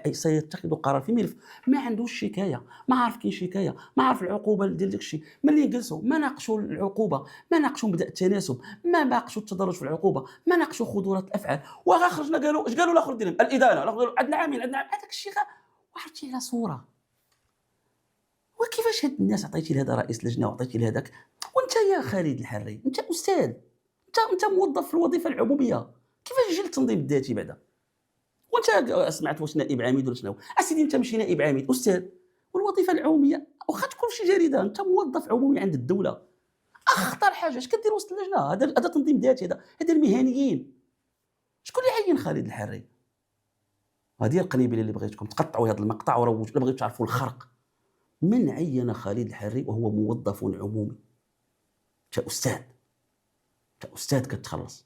اي سيتخذ قرار في ملف ما عندوش الشكايه، ما عارف كاين شكايه، ما عارف العقوبه ديال داك الشيء. ملي جلسوا ما ناقشوا العقوبه، ما ناقشوا مبدا التناسب، ما ناقشوا التدرج في العقوبه، ما ناقشوا خطوره الافعال. وغا خرجنا قالوا اش قالوا الاخر ديالهم الادانه، قالوا عندنا عامين هذاك الشيء وعرفتي على صوره. وكيفاش هاد الناس عطيتي لهذا رئيس لجنه وعطيتي لهذاك؟ وانت يا خالد الحري انت استاذ، انت موظف في الوظيفه العموميه، كيفاش يجي التنظيم الذاتي بعدا؟ وانت سمعت واش نائب عميد ولا شنو؟ اسيدي انت ماشي نائب عميد، استاذ. والوظيفه العموميه واخا تكون في شي جريده انت موظف عمومي عند الدوله. اخطر حاجه اش كدير وسط اللجنه؟ هذا تنظيم ذاتي، هذا المهنيين. شكون اللي عين خالد الحري؟ هذه القنيبله اللي بغيتكم تقطعوا هذا المقطع وروجوا، الا بغيتوا تعرفوا الخرق. من عين خالد الحري وهو موظف عمومي؟ انت استاذ كتخلص.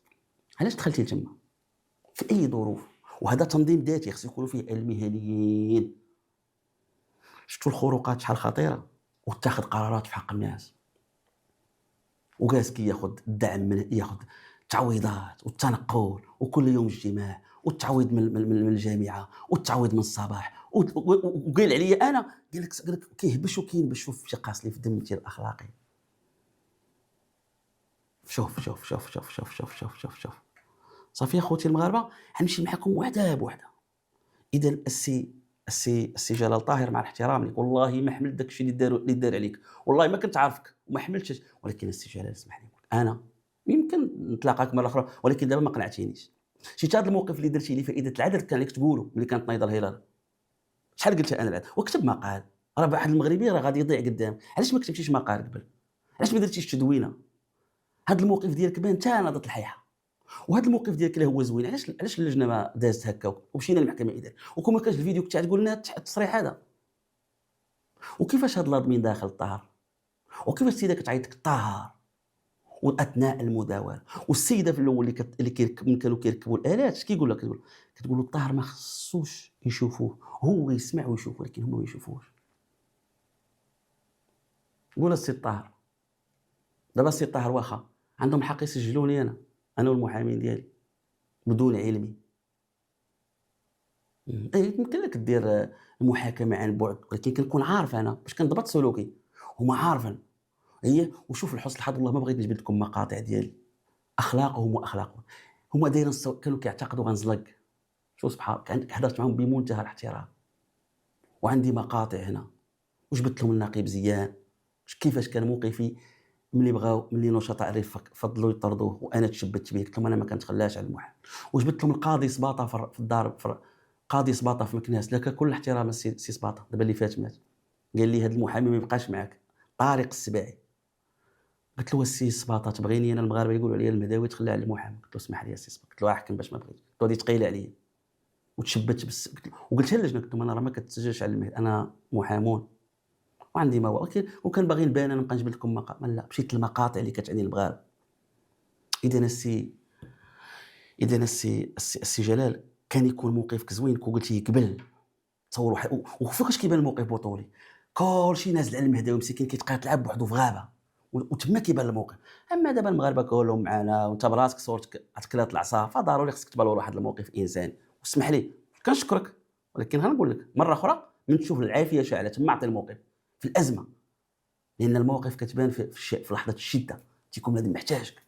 علاش دخلتي لتما؟ في اي ظروف؟ وهذا تنظيم ذاتي خصو يكونوا فيه المهنيين. شفتوا الخروقات شحال خطيره؟ واتخذ قرارات في حق الناس، وجالس كياخذ الدعم من ياخذ التعويضات والتنقل وكل يوم اجتماع والتعويض من الجامعه والتعويض من الصباح. وقال عليا انا قال لك كيهبش وكينبش. شوف شي قاصلي في الدم ديال الاخلاقي. شوف شوف شوف شوف شوف شوف شوف شوف شوف صافي اخوتي المغاربه، غنمشي معكم وحده بوحده. اذا السي جلال طاهر مع الاحترام لك والله ما حملت داك الشيء اللي دار عليك، والله ما كنت عارفك وما حملتش. ولكن السي جلال اسمح لي انا يمكن نتلاقاك مره اخرى، ولكن دابا ما قنعتينيش. شفت هذا الموقف اللي درتي لي فائده العدل كان لك تقولوا ملي كانت نايضه الهلال. شحال قلت انا العدل وكتب مقال. راه واحد المغربي راه غادي يضيع قدام. علاش ما كتبتيش مقال قبل؟ علاش ما درتيش تدوينه؟ هذا الموقف ديالك بان حتى ناضت الحيحه، وهذا الموقف ديالك اللي هو زوين. علاش اللجنه ما دازت هكا ومشينا للمحكمه الاداريه؟ وكون ما كانش الفيديو كنت تقول لنا التصريح هذا. وكيفاش هذا اللاضمين داخل الطهر؟ وكيفاش السيده كتعيط لك الطهر واثناء المداوله؟ والسيده في الاول اللي كانوا كيركبوا الالات اش كيقول لك؟ كتقول له الطهر ما خصوش يشوفوه، هو يسمع ويشوف ولكن هما ما يشوفوش. قول السي الطاهر دابا السي الطاهر واخا عندهم حق يسجلوني انا والمحامين ديالي بدون علمي. يمكن لك دير المحاكمه عن بعد، ولكن كنكون عارف انا باش كنضبط سلوكي. هما عارفين هي. وشوف لحسن الحظ والله ما بغيت نجبد لكم مقاطع ديالي اخلاقهم واخلاقهم. هما دايرين كانوا كيعتقدوا غنزلق. شوف سبحان حضرت معهم بمنتهى الاحترام وعندي مقاطع هنا وجبت لهم النقيب زيان كيفاش كان موقفي ملي نشطاء الرفق فضلوا يطردوه وانا تشبت به. قلت لهم انا ما كنتخلاش على المحامي. وجبت لهم القاضي سباطه في الدار، قاضي سباطه في مكناس. لك كل احترام السي سباطه دابا اللي فات مات. قال لي هذا المحامي ما يبقاش معاك. طارق السباعي قلت له السي سباطه تبغيني انا المغاربه يقولوا عليا المهداوي تخلى على المحامي. قلت له اسمح لي يا سي سباطه، قلت له احكم باش ما بغيت. قلت له هذه ثقيله عليا وتشبت بس. وقلتها للجنه، قلت لهم انا راه ما كتسجلش على المهد، انا محامون وعندي ما ولكن وكان باغي نبان انا نبقى نجبد لكم مقاطع. لا، مشيت للمقاطع اللي كتعني المغاربه. اذا السي جلال كان يكون موقفك زوين كون قلتي قبل تصور واحد وفوقاش كيبان الموقف بطولي، كلشي نازل على المهداوي مسكين كيتقاتل بوحدو في غابه وتما كيبان الموقف. اما دابا المغاربه كلهم معنا وانت براسك صورتك عتكلات العصا، فضروري خصك تبان واحد الموقف انساني. واسمح لي كنشكرك، ولكن غنقول لك مره اخرى من تشوف العافيه شاعله تما عطي الموقف في الازمه، لان الموقف كتبان في لحظه الشده تيكون الذي محتاجك.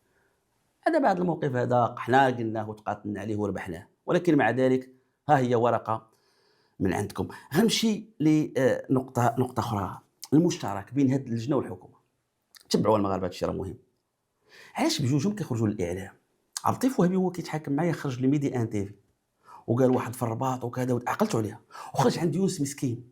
هذا بعد الموقف هذا حنا قلناه وتقاتلنا عليه وربحناه، ولكن مع ذلك ها هي ورقه من عندكم. غنمشي لنقطه اخرى، المشترك بين هذه اللجنه والحكومه. تبعوا المغاربه، هذا الشيء راه مهم. علاش بجوجهم كيخرجوا للاعلام؟ عبد اللطيف وهبي هو كيتحاكم معايا خرج لميدي ان تيفي وقال واحد في الرباط وكذا وعقلتوا عليها، وخرج عند يونس مسكين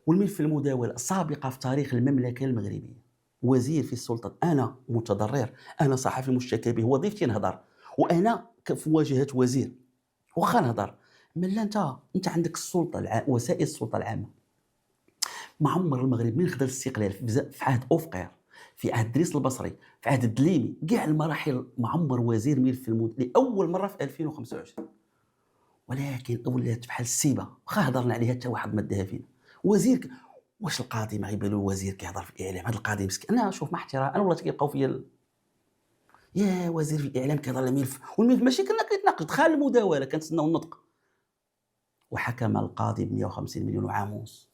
والملف المداوله سابقه في تاريخ المملكه المغربيه. وزير في السلطه، انا متضرر، انا صحفي مشتكى به، وظيفتي نهضر وانا في مواجهه وزير واخا نهضر. ملا انت عندك السلطه وسائل السلطه العامه. ما عمر المغرب من خدر الاستقلال في عهد اوفقير، في عهد دريس البصري، في عهد الدليمي، كاع المراحل ما عمر وزير ملف لاول مره في 2025. ولكن ولات بحال السيبه، واخا هضرنا عليها حتى واحد ما داها فينا. وزير واش القاضي ما غيبان له الوزير كيهضر في الاعلام؟ هذا القاضي مسكين، انا شوف مع احترام انا ولات كيبقاو فيا يا وزير في الاعلام كيهضر على ملف، والملف ماشي كنا كيتناقش دخل المداوله كنتسناو النطق. وحكم القاضي ب 150 مليون وعام ونص.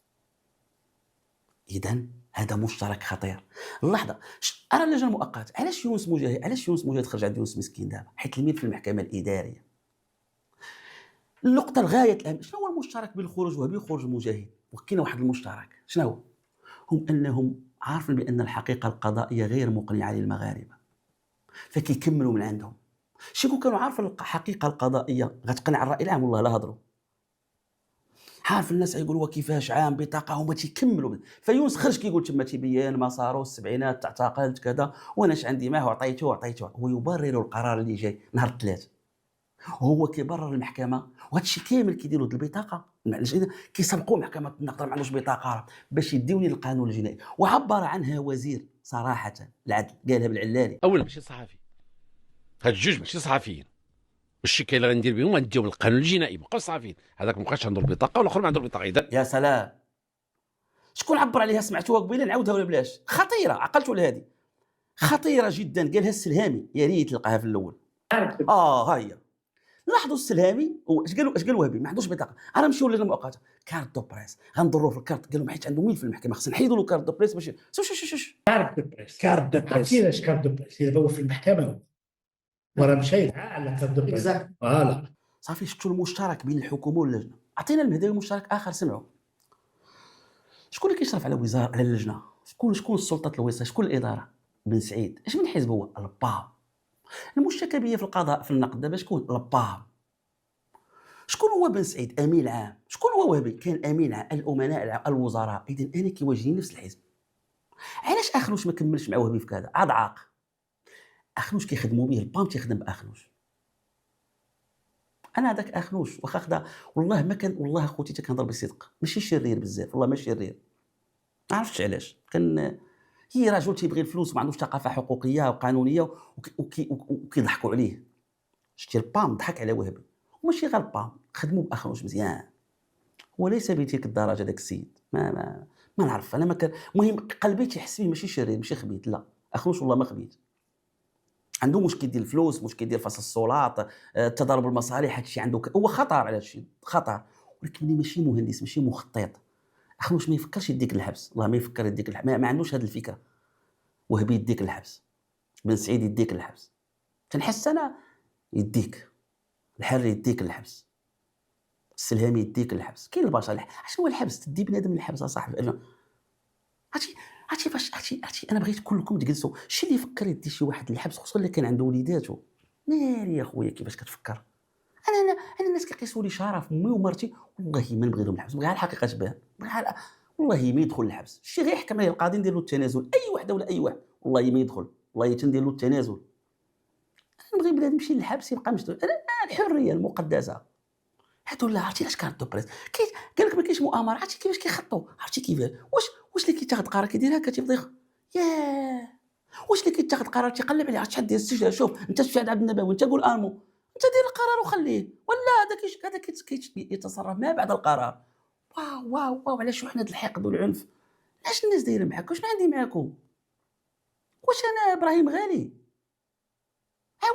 اذا هذا مشترك خطير. اللحظه ارى اللجنه المؤقته، علاش يونس مجاهد خرج عند يونس مسكين دابا؟ حيت الملف في المحكمه الاداريه. النقطه الغايه الاهم، شنو هو المشترك بين الخروج وهبي وخروج مجاهد؟ وكاين واحد المشترك، شنو هو؟ هم انهم عارفين بان الحقيقه القضائيه غير مقنعه للمغاربه، فكيكملوا من عندهم. شكون كانوا عارفين الحقيقه القضائيه غتقنع الراي العام؟ والله لا هضروا. عارف الناس يقولوا كيفاش عام بطاقه، هما تيكملوا. فيونس خرج كيقول تما تيبين مساره السبعينات تعتقلت كذا وانا اش عندي معاه وعطيته. هو يبرر القرار اللي جاي نهار الثلاث، هو كيبرر المحكمه، وهذا الشيء كامل كيديروا البطاقه كيسبقوا محكمه النقد ما عندوش بطاقه باش يديوني للقانون الجنائي. وعبر عنها وزير صراحه العدل، قالها بالعلالي. اولا ماشي صحفي، هاد الجوج ماشي صحفيين. والشكايه اللي غندير بهم غنديهم للقانون الجنائي، ما بقاوش صحفيين. هذاك ما بقاش عنده البطاقه والاخر ما عنده البطاقه. اذا يا سلام، شكون عبر عليها؟ سمعتوها قبيله نعاودها ولا بلاش؟ خطيره، عقلتوا لهذه خطيره جدا. قالها السلهامي، يا ريت تلقاها في الاول. ها هي لاحظوا السلهامي واش قال وهبي ما عندوش بطاقه. انا نمشيو لنا مؤقته كارت دو بريس، غنضروا في الكارت. قال لهم حيت عنده مين في المحكمه خصنا نحيدوا له كارت دو بريس باش كارت دو بريس. عرفتي كارت دو بريس دابا هو في المحكمه وراه مشيت على كارت دو بريس. فوالا صافي. شفتوا المشترك بين الحكومه واللجنه. عطينا المهداوي مشترك اخر، سمعوا شكون اللي كيشرف على وزاره على اللجنه؟ شكون السلطه الوسطى؟ شكون الاداره؟ بن سعيد. اش من حزب هو؟ الباب. المشتكى به في القضاء في النقد دابا شكون؟ الباب. شكون هو بن سعيد؟ امين عام. شكون هو وهبي؟ كان امين عام الامناء العام الوزراء. اذا انا كيواجهني نفس الحزب. علاش اخنوش ما كملش مع وهبي في كذا؟ عاد عاق. اخنوش كيخدموا به، البام تيخدم باخنوش. انا هذاك اخنوش واخا خدا والله ما كان، والله اخوتي حتى كنهضر بصدق، ماشي شرير بزاف، والله ما شرير. ما عرفتش علاش، كان هي رجل تيبغي الفلوس، ما عندوش ثقافه حقوقيه وقانونيه وكيضحكوا عليه. شتي البام ضحك على وهبي، وماشي غير البام، خدموا باخنوش مزيان. هو ليس بتلك الدرجه ذاك السيد، ما نعرف انا. ما كان المهم قلبي تيحس به ماشي شرير، ماشي خبيث، لا اخنوش والله ما خبيث. عنده مشكل ديال الفلوس، مشكل ديال فصل السلطات، تضارب المصالح، هادشي عنده هو خطر على هادشي، خطر. ولكن ماشي مهندس، ماشي مخطط. اخنوش ما يفكرش يديك الحبس، والله ما يفكر يديك الحبس، ما عندوش هذه الفكره. وهبي يديك الحبس، بن سعيد يديك الحبس، تنحس انا يديك الحر، يديك الحبس، السلهامي يديك الحبس. كاين البشر اش هو الحبس؟ تدي بنادم للحبس اصاحبي. عرفتي فاش انا بغيت كلكم تجلسوا. شي اللي يفكر يدي شي واحد للحبس، خصوصا اللي كان عنده وليداته، ناري يا خويا كيفاش كتفكر. انا الناس كيقيسوا لي شرف امي ومرتي، والله ما نبغي لهم الحبس، بغي الحقيقه تبان، والله ما يدخل الحبس. شي غير يحكم عليه القاضي، ندير له التنازل، اي وحده ولا اي واحد، والله ما يدخل. والله تندير له التنازل. نبغي بلاد يمشي للحبس يبقى مشدود. الحريه المقدسه. هادو لا عرفتي علاش كانت دوبريس قال لك ما كاينش مؤامره. عرفتي كيفاش كيخطوا؟ عرفتي كيفاش؟ واش اللي كيتاخذ قرار كيدير هكا تيفضل ياه. واش اللي كيتاخذ قرار تيقلب عليه شحال ديال السجن. شوف انت شفت عبد النبوي انت قول امو انت دير القرار وخليه، ولا هذا يتصرف ما بعد القرار. واو واو واو علاش حنا الحقد والعنف؟ علاش الناس دايره معاك؟ واش ما عندي معاكم؟ واش انا ابراهيم غالي؟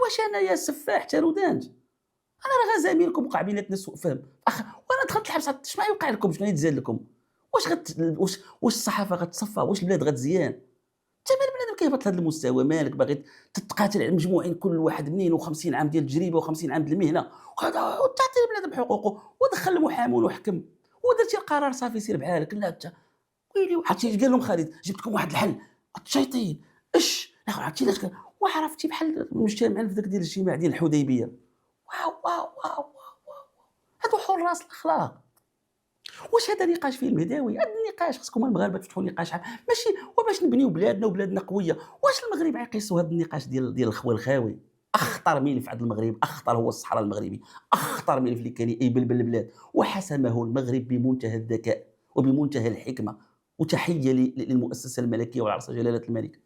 واش انا يا سفاح تارودانج؟ انا راه غير زميلكم وقع بيناتنا سوء فهم وانا دخلت الحبس. اش ما يوقع لكم؟ شنو يتزال لكم؟ واش الصحافه غتصفى؟ واش البلاد غتزيان؟ انت مال بنادم كيهبط لهذا المستوى؟ مالك باغي تتقاتل على مجموعين كل واحد 52 عام ديال التجربه و50 عام ديال المهنه وتعطي لبنادم حقوقه ودخل المحامون وحكم ودرتي القرار صافي سير بحالك. لا انت ويلي عرفتي قال لهم خالد جبت لكم واحد الحل الشيطين عرفتي علاش وعرفتي بحال المجتمع في ذاك ديال الاجتماع ديال الحديبيه. واو واو واو واو هادو حراس الاخلاق. واش هذا نقاش فيه المهداوي؟ هذا النقاش خصكم المغاربه تفتحوا نقاش ماشي وباش نبنيو بلادنا وبلادنا قويه. واش المغرب غيقيسوا هذا النقاش ديال الخوه الخاوي؟ اخطر ملف عند المغرب اخطر هو الصحراء المغربي، اخطر ملف اللي كان يبلبل البلاد وحسمه المغرب بمنتهى الذكاء وبمنتهى الحكمه. وتحيه للمؤسسه الملكيه والعرسه جلاله الملك.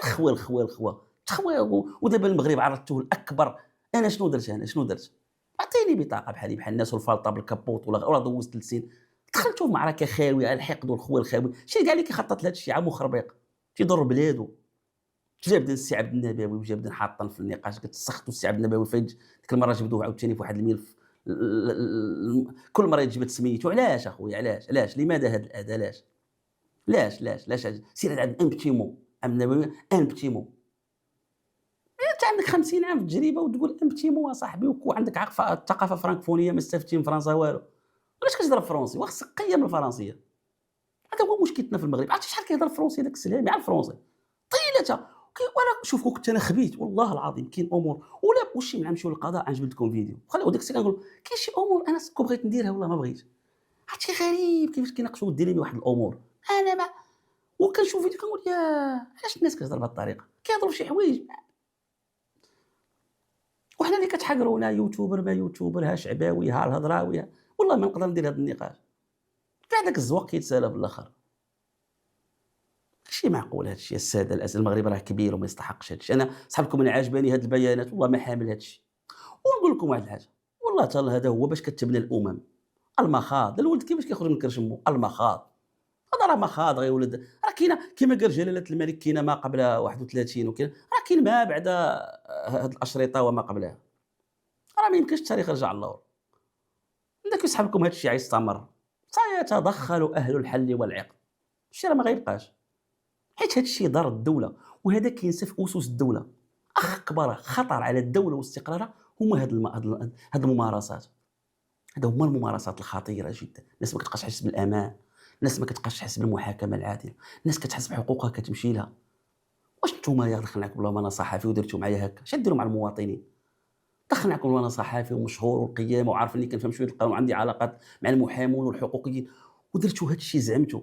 الخوه ودابا المغرب عرضته الاكبر. انا شنو درت؟ عطيني بطاقه بحال الناس والفالطه بالكابوط ولا دوزت 3 سنين دخلتوا في معركه خاويه على الحقد والخوه الخاوي. شي كاع اللي كيخطط لهذا الشيء عام مخربق تيضر بلادو. جا بدا السي عبد النبوي وجا بدا حاطن في النقاش كتسخطوا السي عبد النبوي فين ديك المره جبدوه عاوتاني في واحد الملف كل مره يجبد سميتو. علاش اخويا علاش لماذا هذا الاذى؟ علاش سير عند امبتيمو عبد النبوي امبتيمو. انت عندك 50 عام في التجربه وتقول امبتيمو صاحبي وعندك ثقافه فرانكفونيه ما استفدتي من فرنسا والو. علاش كتهضر فرونسي؟ وخصك قيم الفرنسيه. هذا هو مشكلتنا في المغرب. عرفتي شحال كيهضر فرونسي داك السلامي على الفرونسي طيلته. وانا شوف كنت انا خبيت والله العظيم كاين امور ولا واش نمشيو للقضاء نجبد لكم فيديو خليو داك السيد كنقول كاين شي امور انا كون بغيت نديرها والله ما بغيت. عرفتي غريب كيفاش كيناقشوا ديري واحد الامور انا ما وكنشوف فيديو كنقول يا علاش الناس كتهضر بهذه الطريقه كيهضروا شي حوايج. وحنا اللي كتحقرونا يوتيوبر ما يوتيوبر ها شعباوي ها الهضراوي والله ما نقدر ندير هذا النقاش كاع داك الزواق كيتسالى في الاخر. ماشي معقول هذا الشيء الساده الاسئله. المغرب راه كبير وما يستحقش هذا الشيء. انا صحابكم انا عاجباني هذه البيانات والله ما حامل هذا الشيء. ونقول لكم واحد الحاجه والله تعالى هذا هو باش كتبنى الامم. المخاض الولد كيفاش كيخرج من كرشمو المخاض. هذا راه مخاض غير ولد راه كاينه كما قال جلاله الملك كاينه ما قبل 31 وكاين راه كاين ما بعد هاد الاشرطه وما قبلها. راه ما يمكنش التاريخ يرجع للور. عندك يسحبكم هذا الشيء يستمر سيتدخل اهل الحل والعقد. الشيء راه ما غيبقاش حيت هذا الشيء ضر الدوله وهذا كينسف اسس الدوله. اكبر خطر على الدوله واستقرارها هما هاد الممارسات. هذا هما الممارسات الخطيره جدا. الناس ما كتبقاش تحس بالامان، الناس ما كتبقاش تحس بالمحاكمه العادله، الناس كتحس بحقوقها كتمشي لها. واش نتوما يا دخلناكم والله انا صحفي ودرتوا معايا هكا اش ديروا مع المواطنين؟ دخلناكم وانا صحفي ومشهور والقيامه وعارف اني كنفهم شويه القانون وعندي علاقات مع المحامون والحقوقيين ودرتوا هذا الشيء زعمتوا.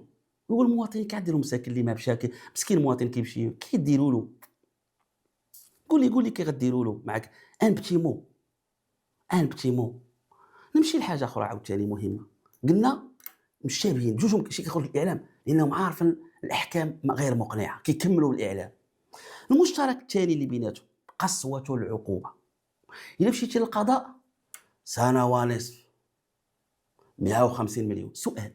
هو المواطن كيديروا مساكن اللي ما مشى مسكين المواطن كيمشي كيديروا له. قول لي كي غديروا له معاك ان بتي مو. نمشي لحاجه اخرى عاوتاني مهمه. قلنا مشابهين بجوجهم شي كيخرج في الاعلام لانهم عارفين الاحكام غير مقنعه كيكملوا الاعلام. المشترك الثاني اللي بيناتهم قسوه العقوبه. الا مشيتي للقضاء سنه ونصف 150 مليون. سؤال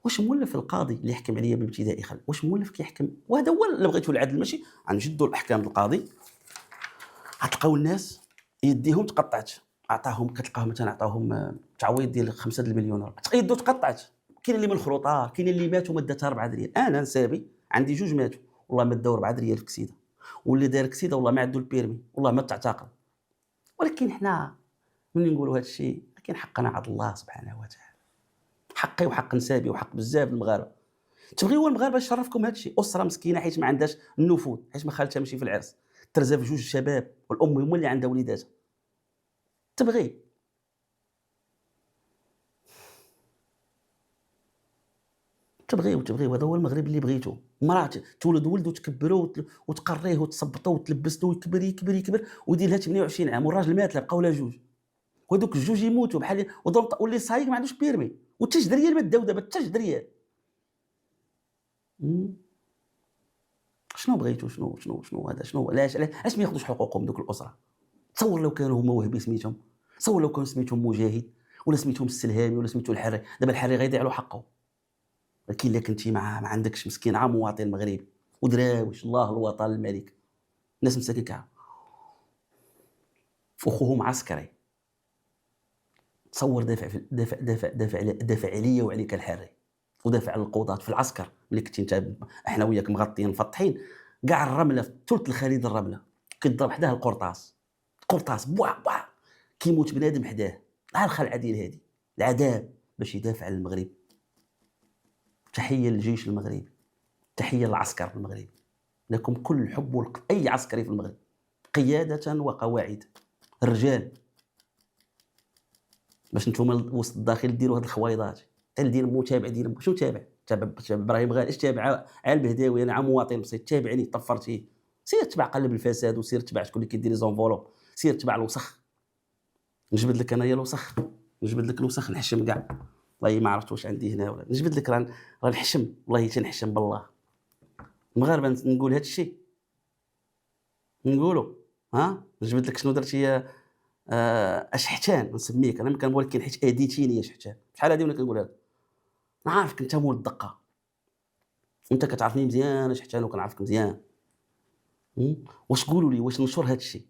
واش مولف القاضي اللي يحكم عليا بالابتدائي خل واش مولف كيحكم؟ وهذا هو اللي بغيتو العدل ماشي غنجدوا الاحكام القاضي. غتلقاو الناس يديهم تقطعت عطاهم كتلقاهم مثلا عطاهم تعويض ديال 5 المليون يدو تقطعت. كاين اللي من الخروطه كاين اللي ماتوا ما داتها 4 ريال. انا نسابي عندي 2 ماتوا والله ما داو 4 ريال في كسيده واللي دار كسيده والله ما عندو البيرمي والله ما تعتقل. ولكن حنا ملي نقولوا هذا الشيء كاين حقنا عند الله سبحانه وتعالى. حقي وحق نسابي وحق بزاف المغاربه. تبغيو المغاربه يشرفكم هذا الشيء. اسره مسكينه حيت ما عندهاش النفوذ حيت ما خالتها ماشي في العرس ترزا في 2 شباب والام هما اللي عندها وليداتها. تبغي تبغيو هذا هو المغرب اللي بغيتو. مراه تولد ولد وتكبرو وتقريه وتصبطو وتلبسو ويكبر يكبر يكبر ويدير لها 28 عام والراجل مات لا بقاو لا جوج وهذوك الجوج يموتوا بحال واللي صايق ما عندوش بيرمي والتجدريه اللي بداو دابا التجدريه. شنو بغيتو شنو هذا شنو علاش ما ياخذوش حقوقهم دوك الاسره؟ تصور لو كانوا هما وهبي سميتهم، تصور لو كانوا سميتهم مجاهد ولا سميتهم السلهامي ولا سميتو الحري، دابا الحري غيضيع له حقه. ولكن الا كنتي ما عندكش مسكين عا مواطن مغربي ودراوش الله الوطن الملك الناس مساكين كاع اخوهم عسكري، تصور دافع عليا وعليك الحري ودافع على القضاة في العسكر ملي كنتي انت احنا وياك مغطيين مفطحين كاع الرمله في ثلث الخريطه الرمله كيضرب حداه القرطاس بوا كيموت بنادم حداه. ها الخلعه ديال هادي العذاب باش يدافع على المغرب. تحيه للجيش المغربي، تحيه للعسكر المغربي، لكم كل الحب اي عسكري في المغرب قياده وقواعد الرجال باش نتوما وسط الداخل ديروا هاد الخويضات. دير متابع ديال شنو تابع ابراهيم غالي اش تابع على البهداوي انا مواطن بسيط تابعني طفرتي سير تبع قلب الفساد وسير تبع شكون اللي كيدير لي زونفولوب سير تبع الوسخ نجبد لك انايا الوسخ نجبد لك الوسخ نحشم كاع والله ما عرفت واش عندي هنا ولا نجبد لك راه نحشم والله تنحشم بالله. المغاربه نقول هذا الشيء نقولوا نجبد لك شنو درتي اشحتان نسميك انا كنقول ولكن حيت اديتيني يا شحتان شحال هادي وانا كنقول هذا نعرفك انت مول الدقه وانت كتعرفني مزيان شحتان وكنعرفك مزيان. واش تقولوا لي واش ننشر هذا الشيء؟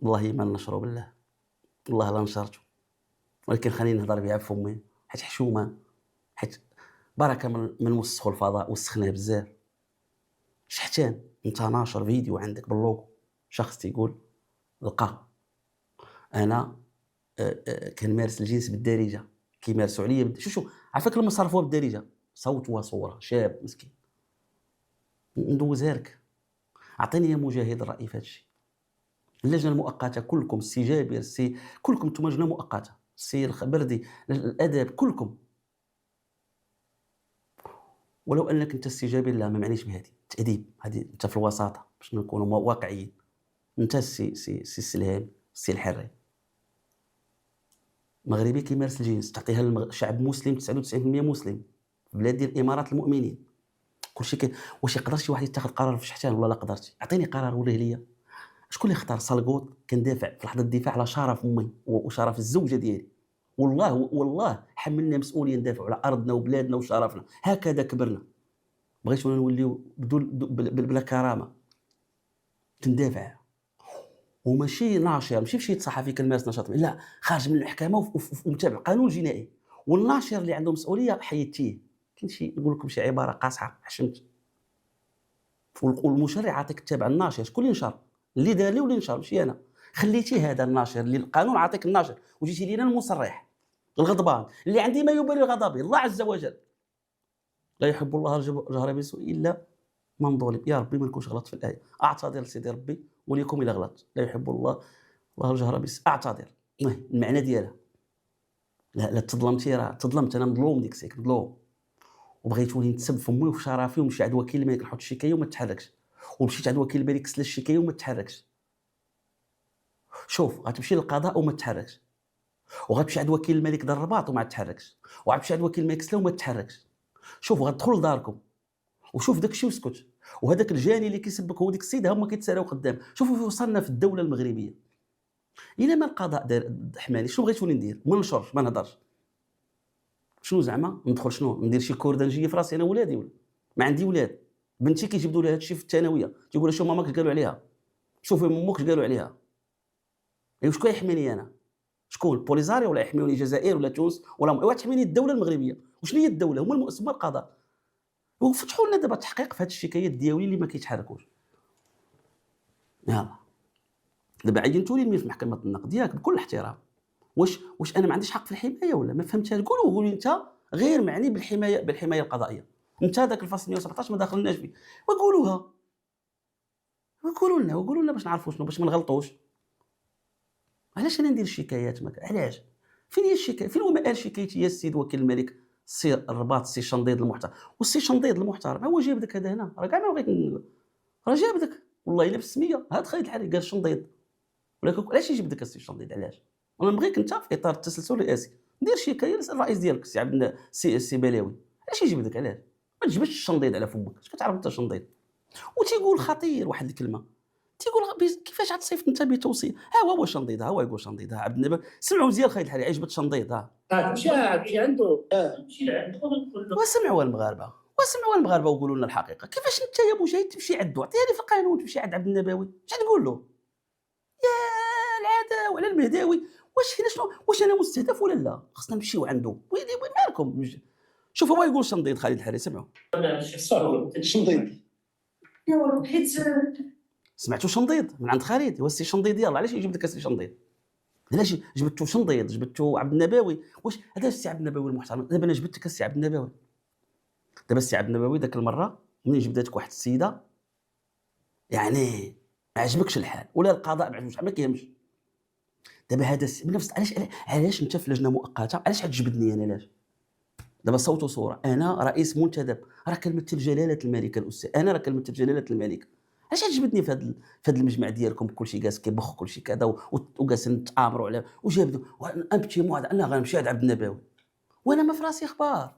والله ما ننشروا بالله والله لا نشرته ولكن خليني نهضر بها بفمي حيت حشومه حيت بركه من وسخوا الفضاء وسخناه بزاف. شحتان انت ناشر فيديو عندك باللوغو شخص تيقول لقى انا كنمارس الجنس بالدارجه كيمارسوا عليا شو عافاك لما صرفوها بالدارجه صوت وصوره شاب مسكين ندوزها لك. اعطيني يا مجاهد الراي في هذا الشيء. اللجنه المؤقته كلكم السي جابر السي كلكم انتم لجنه مؤقته السي الخبردي الاداب كلكم ولو انك انت السي جابر لا ما معنيش بهذه التاديب هذه انت في الوساطه باش نكونوا واقعيين. انت سي السلهام السي الحري مغربي كيمارس الجنس تعطيها للشعب مسلم 99% مسلم في بلاد ديال الامارات المؤمنين كلشي واش يقدر شي واحد يتخذ قرار في شحتان ولا لا قدرتي؟ اعطيني قرار وريه ليا. شكون اللي اختار سالغوط كندافع في لحظه الدفاع على شرف امي وشرف الزوجه ديالي والله حملنا مسؤوليه ندافعوا على ارضنا وبلادنا وشرفنا هكذا كبرنا بغيتونا نوليو بلا كرامه تندافع وماشي ناشر ماشي شي صحفي كنمارس نشاط لا خارج من المحكمه ومتابع قانون جنائي والناشر اللي عنده مسؤوليه حيدتيه. كاين شي نقول لكم شي عباره قاصحه حشمت والمشرع عطيك تتابع الناشر شكون اللي نشر اللي دار لي واللي نشر ماشي انا خليتي هذا الناشر اللي القانون عطيك الناشر وجيتي لينا المصرح الغضبان اللي عندي ما يبرر غضبي الله عز وجل لا يحب الله الجهر بالسوء الا من ظلم. يا ربي ما نكونش غلط في الايه اعتذر لسيدي ربي وليكم الى غلط لا يحب الله الجهر بالسوء اعتذر المعنى ديالها لا تظلمتي راه تظلمت انا مظلوم ديك السيك مظلوم وبغيت ولي نتسب في امي وفي شرفي ونمشي عند وكيل الملك نحط الشكايه وما تحركش ومشيت عند وكيل الملك كسل الشكايه وما تحركش. شوف غتمشي للقضاء وما تحركش وغتمشي عند وكيل الملك دار الرباط وما تحركش وغتمشي عند وكيل الملك كسله وما تحركش. شوف غتدخل لداركم وشوف داك الشيء واسكت وهذاك الجاني اللي كيسبك هو ديك السيده هما كيتسالاو قدام. شوفوا فين وصلنا في الدوله المغربيه. الى ما القضاء دار حماني شنو بغيتوني ندير؟ ما نشرش ما نهضرش شنو زعما ندخل شنو ندير شي كوردانجيه في راسي انا ولادي ولا ما عندي ولاد بنتي كيجبدوا لها هذا الشيء في الثانويه تيقول لها شوف ماماك قالوا عليها شوفي مامك قالوا عليها ايوا شكون يحميني انا؟ شكون بوليزاريو ولا يحميوني الجزائر ولا تونس ولا ايوا تحميني الدوله المغربيه. وشنو هي الدوله؟ هما المؤسسه القضاء وفتحوا لنا دابا التحقيق في هذه الشكايات ديالي اللي ما كيتحركوش. يلا دابا عينتوا لي في محكمه النقد ياك بكل احترام واش انا ما عنديش حق في الحمايه ولا ما فهمتها؟ قولوا انت غير معني بالحمايه القضائيه انت ذاك الفصل 117 ما داخلناش فيه وقولوا لنا باش نعرفوا شنو باش ما نغلطوش. علاش انا ندير الشكايات علاش فين هي الشكايه؟ فين هو مآل شكايتي يا السيد وكيل الملك السي الرباط السي شنديد المحترم، والسي شنديد المحترم هو جاب داك هذا هنا، راه كاع ما بغيت راه جاب داك والله الا بالسميه هاد خالد الحريري قال شنديد، ولكن علاش يجيب داك السي شنديد علاش؟ وانا نبغيك انت في اطار التسلسل الرئاسي دير شكايه للرئيس الرئيس ديالك السي عبد السي بلاوي، علاش يجيب داك علاش؟ ما تجبدش الشنديد على فمك، اش كتعرف انت شنديد؟ وتيقول خطير واحد الكلمه، تيقول كيفاش غتصيفط انت بتوصيه؟ ها هو شنديد، ها هو يقول شنديد، ها عبد النبي سمعوا مزيان خالد الحريري عجبت شنديد، ها تمشي عنده وسمعوا المغاربه وقولوا لنا الحقيقه، كيفاش انت يا مجاهد تمشي عنده؟ عطيها لي في القانون تمشي عند عبد النبوي، اش تقول له؟ يا العداوه على المهداوي، واش هنا شنو؟ واش انا مستهدف ولا لا؟ خصنا نمشيو عنده، وين مالكم؟ شوف هو يقول شنديد خالد الحريري، سمعوا شنديد حيت سمعتوا شنديد من عند خالد، هو السي شنديد يلاه علاش يجيب داك السي شنديد؟ علاش جبتو شنديد جبتو عبد النبوي؟ واش هذا السي عبد النبوي المحترم؟ دابا انا جبتك السي عبد النبوي، دابا السي عبد النبوي ذاك المره ملي جبداتك واحد السيده يعني ما عجبكش الحال ولا القضاء ما عجبوش ما كيهمش، دابا هذا بنفس علاش انت في لجنه مؤقته علاش تجبدني انا؟ علاش دابا صوت وصوره انا رئيس منتدب، راه كنمثل جلاله الملكه الاستاذ، انا راه كنمثل جلاله الملكه، علاش تجبدني في هذا المجمع ديالكم كلشي جالس كيبخ كلشي كذا وجالسين نتآمروا على وجابدوا امبتي انا غنمشي عند عبد النبوي وانا ما في راسي اخبار،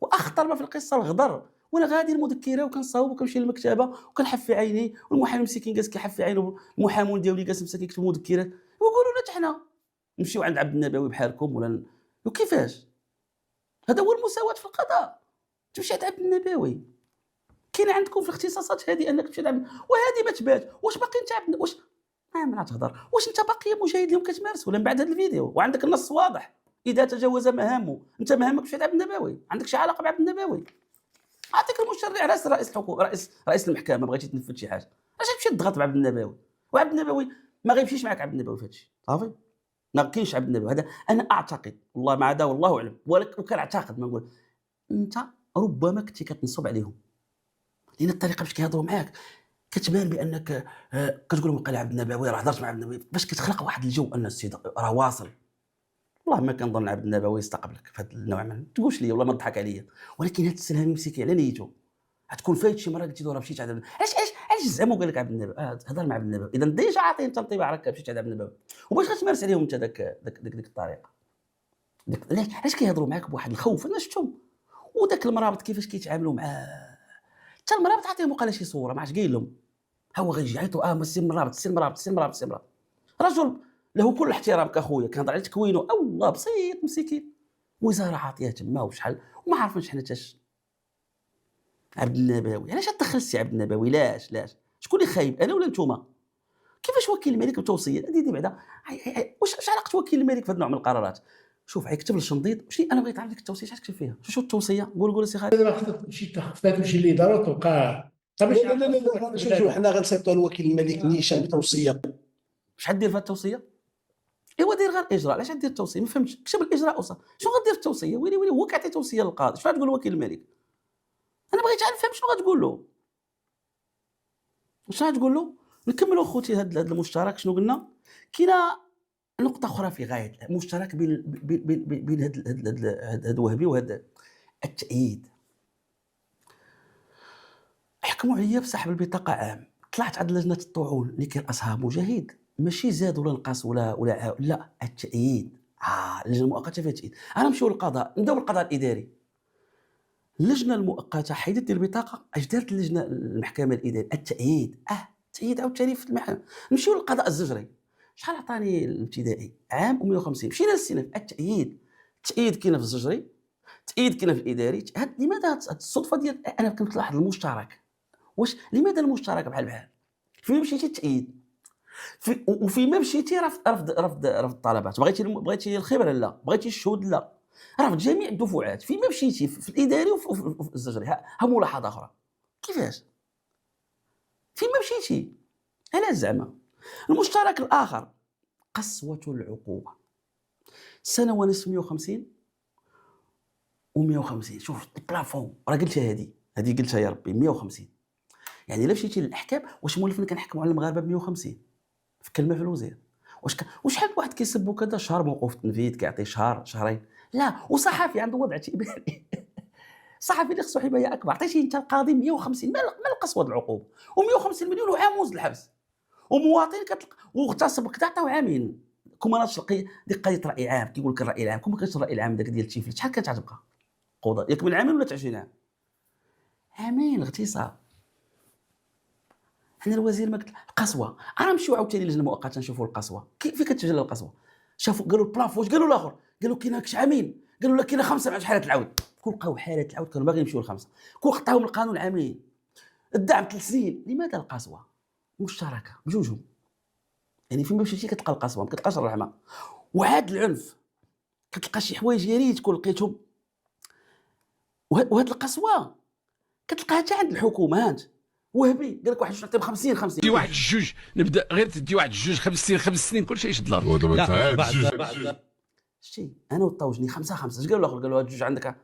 واخطر ما في القصه الغدر، وانا غادي المذكره وكنصاوب وكنمشي للمكتبه وكنحفي عيني والمحامي مسكين جالس كيحفي عينه، المحامون ديالي جالس مسكين كيكتب مذكرات ويقولوا لنا حنا نمشيو عند عبد النبوي بحالكم ولا وكيفاش؟ هذا هو المساواة في القضاء، تمشي عند عبد النبوي، كاين عندكم في الاختصاصات هذه انك تمشي عند وهذه ما تبات، واش باقي انت عبد واش ما تهضر، واش انت باقي مجاهد اليوم كتمارس ولا من بعد هذا الفيديو وعندك النص واضح؟ اذا تجاوز مهامه انت مهامك تمشي عند عبد النبوي، عندك شي علاقه بعبد النبوي؟ اعطيك المشرع رئيس الحكومه رئيس المحكمه بغيتي تنفذ شي حاجه، علاش تمشي تضغط بعبد النبوي؟ وعبد النبوي ما غيمشيش معك عبد النبوي في هذا الشيء صافي، ما كاينش عبد النبوي، هذا انا اعتقد والله ما عدا والله اعلم، ولكن كنعتقد ما نقول انت ربما كنتي كتنصب عليهم، لان الطريقه باش كيهضروا معاك كتبان بانك كتقول لهم قال عبد النبوي راه هضرت مع عبد النبوي، باش كتخلق واحد الجو ان السيد راه واصل. والله ما كنظن عبد النبوي يستقبلك في هذا النوع من تقولش لي والله ما تضحك عليا، ولكن هذا السلام مسكي على نيته غتكون فايت شي مره قلتي له راه مشيت عند علاش زعما قال لك عبد النبوي هضر مع عبد النبوي، اذا ديجا عاطيه انت انطباع راك مشيت عند عبد النبوي، وباش غتمارس عليهم انت ديك الطريقه علاش كيهضروا معاك بواحد الخوف؟ انا شفتهم وداك المرابط كيفاش كيتعاملوا معاه، حتى المرابط عطيهم وقال شي صوره ما عرفتش قايل لهم ها هو غيجي يعيطوا السي مرابط رجل له كل احترام كاخويا كنهضر على تكوينه الله بسيط مسكين، وزاره عاطيه تما وشحال وما عارفينش حنا تاش عبد النبوي، علاش تدخل السي عبد النبوي؟ علاش شكون اللي خايب انا ولا نتوما؟ كيفاش وكيل الملك بتوصيه هذه بعدا واش علاقه وكيل الملك في هذا النوع من القرارات؟ شوف يكتب للشنطيط واش انا بغيت نعرف ديك التوصيه اش تكتب فيها، شو التوصيه؟ قول سي خالد اذا خصك تمشي للاداره وتلقى لا شوف حنا غنصيفطوا لوكيل الملك نيشان بتوصيه، واش غدير في التوصيه؟ ايوا دير غير اجراء، علاش غدير التوصيه؟ ما فهمتش، كتب الاجراء وصافي، شنو غدير في التوصيه؟ ويلي هو كيعطي توصيه للقاضي، شنو غتقول وكيل الملك؟ انا بغيت نفهم شنو غتقول له، واش غتقول له؟ نكملوا خوتي هذا المشترك شنو قلنا؟ كاينه نقطه اخرى في غايه مشترك بين هذا الوهبي وهذا التأييد. حكموا عليا بسحب البطاقه عام، طلعت عند لجنه الطعون اللي كيرأسها مجاهد، ماشي زاد ولا نقص ولا لا التأييد، اللجنه المؤقته فيها التأييد. انا نمشيو للقضاء، نبداو بالقضاء الاداري، اللجنه المؤقته حيدت البطاقه، اش دارت اللجنه المحكمه الاداريه؟ التأييد. التأييد عاوتاني في المحكمه. نمشيو للقضاء الزجري، شحال عطاني الابتدائي؟ عام و150. مشينا للسنف. التأييد كاين في الزجري، التأييد كاين في الاداري. لماذا الصدفه ديال انا كنت لاحظ المشترك؟ واش لماذا المشترك بحال فين مشيتي التأييد، وفيما مشيتي رفض الطلبات، بغيتي الخبره لا، بغيتي الشهود لا، رفض جميع الدفعات. فيما مشيتي في الاداري وفي الزجري. ها ملاحظه اخرى، كيفاش فيما مشيتي؟ علاش زعما؟ المشترك الاخر قسوه العقوبه، سنه ونصف 150 و150. شوف البلافون، راه قلتها هذه قلتها يا ربي 150. يعني الا مشيتي للاحكام، واش مولفين كنحكموا على المغاربه ب 150 في كلمه في الوزير؟ وشحال واحد كيسب وكذا شهر موقوف التنفيذ كيعطي شهر شهرين، لا وصحفي عنده وضع اعتباري. صحفي اللي خصو حمايه اكبر. عطيتيه انت القاضي 150 ما القصوى العقوبه و150 مليون وعام وزد الحبس ومواطن كتلقى واغتصب كذا عطاو عامين. كون ما تلقي ديك قضيه راي عام كيقول لك الراي العام كون ما كانش الراي العام داك ديال التيفلت شحال كانت غتبقى قضاء ياك من عامين ولا 20 عام؟ عامين اغتصاب. حنا الوزير ما قلت القسوه. انا نمشيو عاوتاني لجنه مؤقته نشوفوا القسوه فين كتجلى القسوه. شافوا قالوا البلاف واش قالوا الاخر قالوا كاين كش عامين قالوا لا كاين 5 مع حالات العود كون لقاو حالات العود كانوا باغيين يمشيو ل5 كون خطاهم القانون عامين الدعم 3 سنين. لماذا القسوه مشتركه بجوجهم يعني فين ما مشيتي كتلقى القسوه ما كتلقاش الرحمه وعاد العنف كتلقى شي حوايج يا ريت كون لقيتهم وهاد القسوه كتلقاها حتى عند الحكومات. وهبي قال لك واحد نعطيه ب 50 50 تدي واحد الجوج نبدا غير تدي واحد الجوج 5 سنين كل شيء يشد الارض. شتي انا والطوجني 5 5 اش قالوا الاخر قالوا هاد الجوج عندك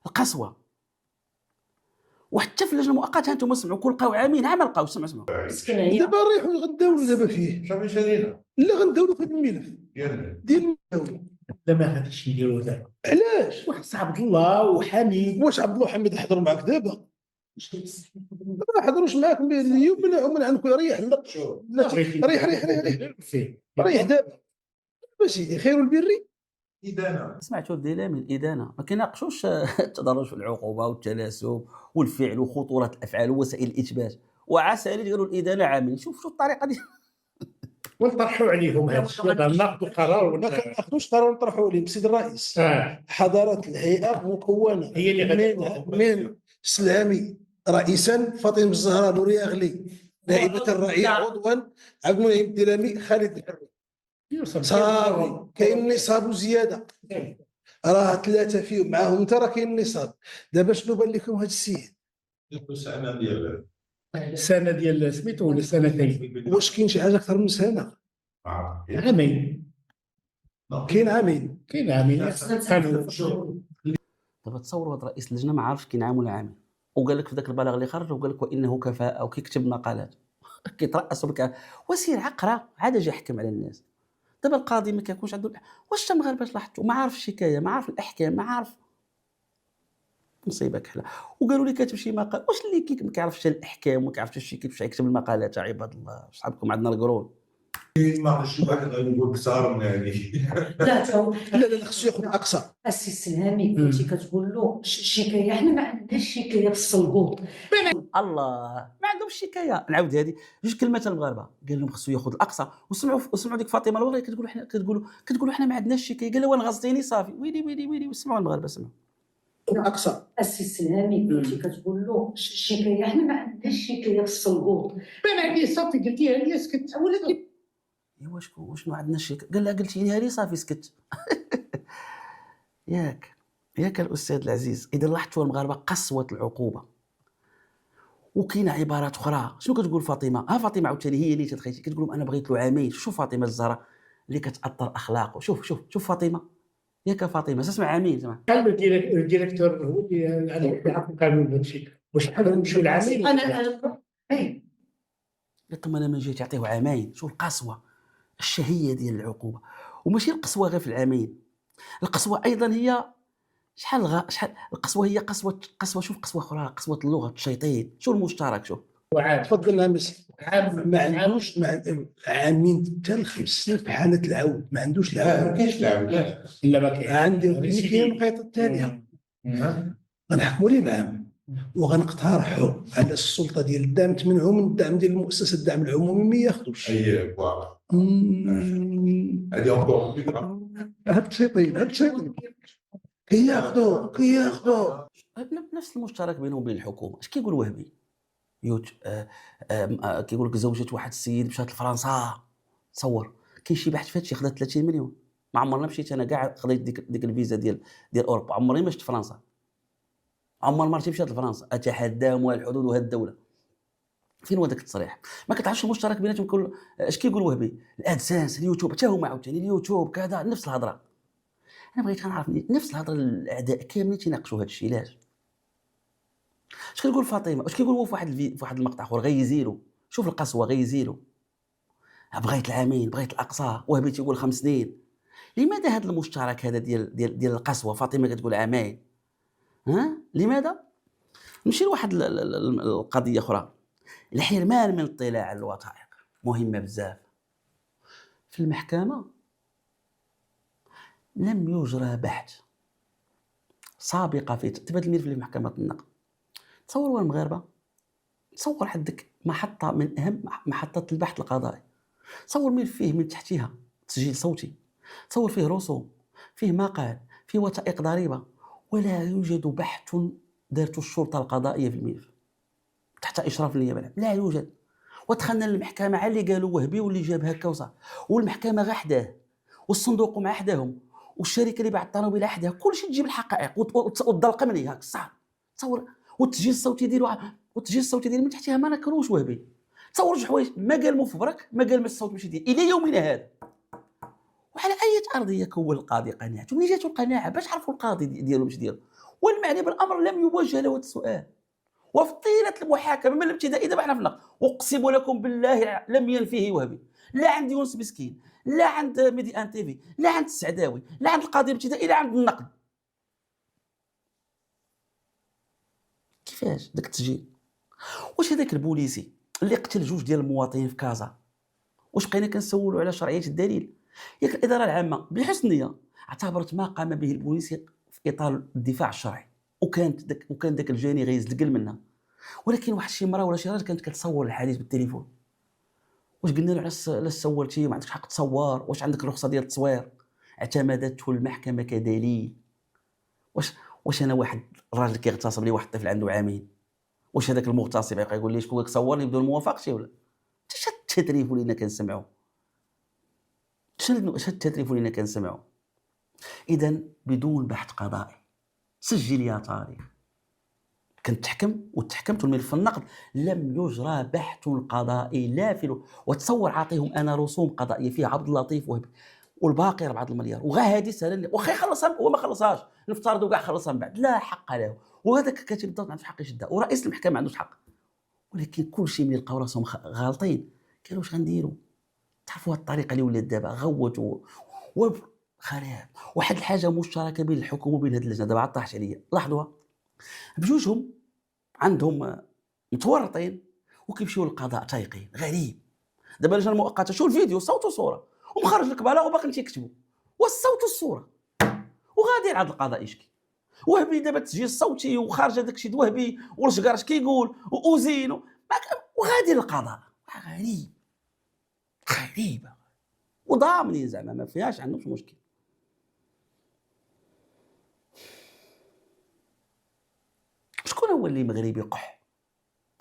القسوه. وحتى في اللجنه المؤقته انتم سمعوا كل لقاو عامين عام لقاو سمعوا دابا نريحوا غنداولوا دابا فيه شنو شادينا لا غنداولوا في هذا الملف ديال الدوله. لا ما غاديش نديرو دابا. علاش؟ واحد عبد الله وحميد. واش عبد الله حميد حضروا معاك دابا؟ ما حضروش معاك اليوم من عندكم ريح لا ريح دابا ماشي خير البر إدانة. سمعتوا الديلامي الادانه ما كيناقشوش التدرج في العقوبه والتناسب والفعل وخطوره الافعال ووسائل الاثبات وعسالي قالوا الادانه عامين. شوف الطريقه ديال ونطرحوا عليهم هذا الشيء ناخذوا قرار ما كناخذوش قرار نطرحوا عليه سيد الرئيس. حضرت الهيئه مكونه هي اللي من سلامي رئيسا فاطمه الزهراء نوري اغلي نائبه الرئيس عضوا عبد المنعم الدلامي خالد الحربي صافي كاين نصاب وزياده راه 3 فيهم معاهم انت راه كاين نصاب. دابا شنو بان لكم هذا السيد؟ سنه ديال سميتو ولا سنتين؟ واش كاين شي حاجه اكثر من سنه؟ عامين كاين عامين دابا تصوروا هذا رئيس اللجنه ما عارفش كاين عام ولا عامين وقال لك في ذاك البلاغ اللي خرج وقال لك وانه كفاءه وكيكتب مقالات كيترأس وسير عقره عاد جا يحكم على الناس. دابا القاضي ما كيكونش عنده واش المغاربه باش لاحظتوا ما عارف الشكايه ما عارف الاحكام ما عارف مصيبه كحله. وقالوا لي كاتب شي مقال واش اللي ما كيعرفش الاحكام وما كيعرفش شي كيفاش يكتب المقالات. يا عباد الله صحابكم عندنا القرون ما عرفتش واحد غادي نقول كثار من هذه. لا خصو ياخذ اقصى. السي السلامي كنتي كتقول له الشكايه حنا ما عندناش شكايه في السلقوط. الله ما عندهمش شكايه. نعاود هذه جوج كلمات المغاربه قال لهم خصو ياخذ الاقصى وسمعوا ديك فاطمه الوغري كتقول حنا كتقولوا حنا ما عندناش شكايه. قال وين غصتيني صافي ويلي وسمعوا المغاربه سمعوا اقصى. السي السلامي كنتي كتقول له الشكايه حنا ما عندناش شكايه في السلقوط. بان عليه صافي قلتيها لي سكت ولكن ايوا شنو عندنا شكايه؟ قال لها قلتيني لي صافي سكت. ياك الاستاذ العزيز اذا لاحظتوا المغاربه قسوه العقوبه وكاينه عبارات اخرى. شنو كتقول فاطمه؟ فاطمه عاوتاني هي اللي تتخيل كتقول لهم انا بغيت له عامين. شوف فاطمه الزهراء اللي كتاثر اخلاقه. شوف فاطمه ياك فاطمه اسمع عامين سمع قال الديريكتور هو اللي يعرف القانون هادشي واش حنا نمشيو العامين. انا قلت لهم انا ما جيت يعطيه عامين. شوف القسوه الشهيه ديال العقوبه وماشي القسوه غير في العامين. القسوه ايضا هي شحال القسوه هي قسوه شوف قسوه اخرى قسوه اللغه الشيطين. شو المشترك شوف تفضل نامس ما عندوش عامين حتى ل5 سنين في حاله العود ما عندوش العود. ما كاينش العود لا ما كاين عندي كاين النقيضه الثانيه غنحكموا ليه بعام وغنقترحوا على السلطه ديال الدعم تمنعوا من الدعم ديال المؤسسه الدعم العمومي ما ياخذوش. اي فوالا هذه اونكور فكره. هاد الشيطين كياخذوا نفس المشترك بينهم وبين الحكومه. اش كيقول وهبي كيقول لك زوجة واحد السيد مشات لفرنسا. تصور كاين شي بحث فهادشي خدات 30 مليون. ما عمرنا مشيت انا كاع خديت ديك الفيزا ديال اوروبا عمري ما شفت فرنسا. عمر مرتي مشات لفرنسا اتحداهم والحدود وهاد الدوله. فين هو داك التصريح؟ ما كتعرفش المشترك بيناتهم كل اش كيقول وهبي الادسانس اليوتيوب حتى هما عاوتاني اليوتيوب كذا نفس الهضره. انا بغيت نعرف نفس الهضره الاعداء كاملين تيناقشوا هذا الشيء. علاش؟ اش كتقول فاطمه؟ اش كيقول هو في واحد المقطع اخر غيزيرو. شوف القسوه غيزيرو بغيت العامين بغيت الاقصى وهبي تيقول 5 سنين. لماذا هذا المشترك هذا ديال القسوه؟ فاطمه كتقول عامين. لماذا؟ نمشي لواحد القضيه اخرى، الحرمان من الاطلاع على الوثائق مهمه بزاف. في المحكمه لم يجرى بحث سابقه في تبادل الملف لمحكمه النقد. تصوروا المغاربه، تصور حدك محطه من اهم محطات البحث القضائي، تصور ملف فيه من تحتها تسجيل صوتي، تصور فيه رسوم، فيه مقال، فيه وثائق ضريبه، ولا يوجد بحث دارته الشرطه القضائيه في الملف تحت اشراف النيابه العامه، لا يوجد. ودخلنا للمحكمه على اللي قالوا وهبي واللي جاب هكا وصح، والمحكمه غا حداه، والصندوق مع حداهم، والشركه اللي باعت الطوموبيل حداها، كلشي تجيب الحقائق وتضلق مني هاك الصح. تصور والتسجيل الصوتي ديالو من تحتها ما نكروش وهبي. تصور جوج حوايج، ما قال مفبرك، ما قال ما الصوت ماشي ديالي الى يومنا هذا. وعلى اي ارضيه كون القاضي قناعته؟ منين جاتو القناعه؟ باش عرفوا القاضي ديالو ماشي ديالو؟ والمعني بالامر لم يوجه له هذا السؤال. وفي طيله المحاكمه من الابتداء دابا حنا في النقد، اقسم لكم بالله لم ينفيه وهبي، لا عند يونس مسكين، لا عند ميدي ان تيفي، لا عند السعداوي، لا عند القاضي الابتدائي، لا عند النقد. كيفاش داك التسجيل؟ واش هذاك البوليسي اللي قتل جوج ديال المواطنين في كازا، واش بقينا كنسولوا على شرعيه الدليل؟ ياك الاداره العامه بحسن نيه اعتبرت ما قام به البوليسي في اطار الدفاع الشرعي، وكان داك الجاني غيزلقل منها. ولكن واحد شي مرة ولا شي راجل كانت كتصور الحديث بالتليفون، واش قلنا له علاش صورتي؟ ما عندكش حق تصور، واش عندك الرخصه ديال التصوير؟ اعتمدته المحكمه كدليل. واش انا واحد الراجل كيغتصب لي واحد الطفل عنده عامين، واش هذاك المغتصب يبقى يقول لي شكون كصورني بدون موافقتي؟ ولا اش التدريب اللي كنسمعوا؟ اش التدريب اللي كنسمعوا؟ اذا بدون بحث قضائي، سجل يا تاريخ، كنت تحكم وتحكمت الملف النقد، لم يجرى بحث قضائي لا في وتصور عاطيهم انا رسوم قضائيه فيها عبد اللطيف وهبي والباقي 4 المليار، وغا هذه سهله واخا يخلصها هو ما خلصهاش، نفترضوا كاع خلصها من بعد، لا حق له، وهذاك كاتب الضغط ما عندوش حق يشدها، ورئيس المحكمه ما عندوش حق. ولكن كل شيء ملي لقاو راسهم غالطين قالوا واش غنديروا؟ تعرفوا هذه الطريقه اللي ولات دابا غوت خراب. واحد الحاجه مشتركه بين الحكومه وبين هذه اللجنه دابا عاد طاحت عليا، لاحظوها بجوجهم عندهم متورطين وكيمشيو للقضاء تايقين. غريب. دابا اللجنه المؤقته شو الفيديو صوت وصوره ومخرج لك بلاغ وباقي تيكتبوا والصوت والصوره وغادي عند القضاء يشكي. وهبي دابا التسجيل الصوتي وخارج هذاك الشيء وهبي والشقار كيقول واوزين وغادي للقضاء. غريبه وضامنين زعما ما فيهاش عندهمش مشكل. شكون هو اللي مغربي قح؟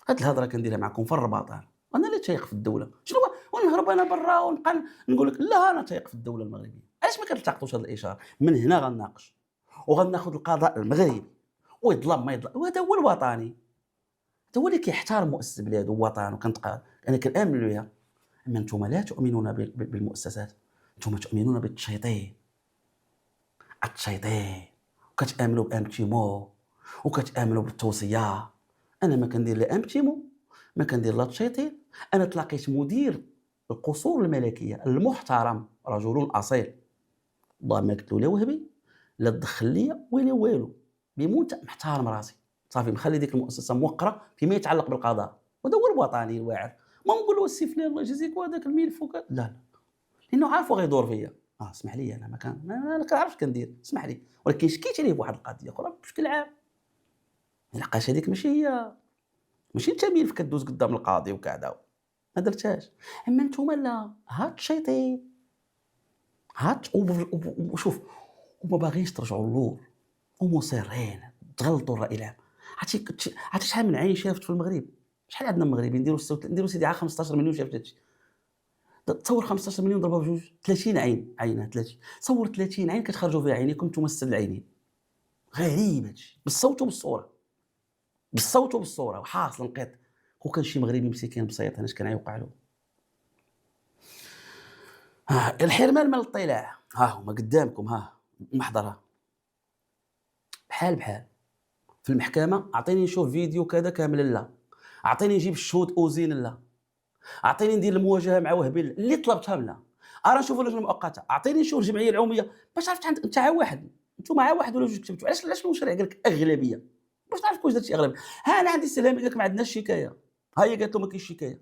هاد الهضره كنديرها معكم في الرباط انا اللي تايق في الدوله. شنو ونهرب انا برا ونبقى نقول لك لا انا تايق في الدوله المغربيه؟ علاش ما كنلتقطوش هذا الاشاره؟ من هنا غنناقش وغناخذ القضاء المغربي ويظلم ما يظلم، وهذا هو الوطني، هذا هو اللي كيحترم مؤسس بلاده ووطنه وكنتقاد. انا كنامن بها. اما انتم لا تؤمنون بالمؤسسات، انتم تؤمنون بالتشيطين وكتامنوا بامتيمو وكتامنوا بالتوصيه. انا ما كندير لا امتيمو ما كندير لا تشيطين. انا تلاقيت مدير القصور الملكيه المحترم، رجل اصيل، والله ما قلت له لا وهبي لا تدخل ليا ولا والو، بمنتهى محترم راسي صافي، مخلي ديك المؤسسه موقره فيما يتعلق بالقضاء. وهذا هو الوطني الواعر. ما نقول له السي فلان الله يجازيك وهذاك الملف لا لانه عارفه غيدور فيا. اسمح لي انا ما كنعرفش كندير، اسمح لي. ولكن شكيت عليه بواحد القضيه اخرى بشكل عام، لقاش هذيك ماشي انت ملف كدوز قدام القاضي وكذا ما درتهاش. اما نتوما لا، هات الشيطين هات وشوف وما باغيش ترجعوا للور ومصرين تغلطوا الراي العام. عرفتي شحال من عين شافت في المغرب؟ شحال عندنا مغربيين نديروا سيدي 15 مليون شافت هادشي. تصور 15 مليون ضربها بجوج 30 عينه 30. صور 30 عين كتخرجوا فيها عينيكم تمثل العينين. غريب هادشي بالصوت وبالصوره وحاصل نقيط. وكان شي مغربي مسكين بسيط انا اش كان يوقع له. الحرمان من الاطلاع ها هما قدامكم، محضرها بحال في المحكمه. اعطيني نشوف فيديو كذا كامل لا، اعطيني نجيب الشهود اوزين لا، اعطيني ندير المواجهه مع وهبي اللي طلبتها لا، ارا نشوفوا اللجنه المؤقته، اعطيني نشوف الجمعيه العموميه باش عرفت انت عا واحد، انتم عا واحد ولا جوج كتبتوا. علاش المشرع قال لك اغلبيه؟ باش تعرف واش درتي اغلبيه. ها انا عندي استلام قال لك ما عندناش شكايه، ها هي قالت له ما كاينش شكايه.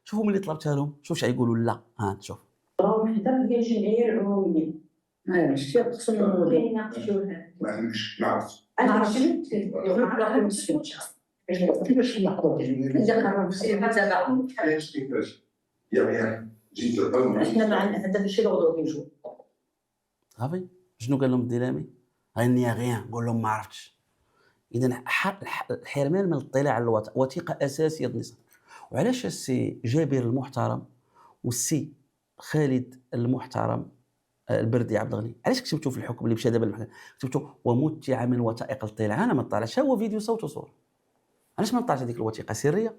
شوفوا ملي طلبتها لهم شوف اش غايقولوا. لا ها شوف وحده ديال الجمعيه العموميه شتي خصهم نقولوا ما عندكش نعرف انا عرفت كيفاش نحضروا كيفاش يعني جيت القلب احنا مع هذا الشيء اللي غدو يجوا صافي. شنو قال لهم الديلامي؟ غني غيان قول لهم ما عرفتش. اذا الحرمان من الاطلاع على وثيقه اساسيه النظام. وعلاش السي جابر المحترم والسي خالد المحترم البردي عبد الغني علاش كتبتوا في الحكم اللي مشى دابا المحكمه كتبتوا ومتع من وثائق الاطلاع؟ انا ما طلعش، هو فيديو صوت وصوره. علاش ما نطلعش هذيك الوثيقه سريه؟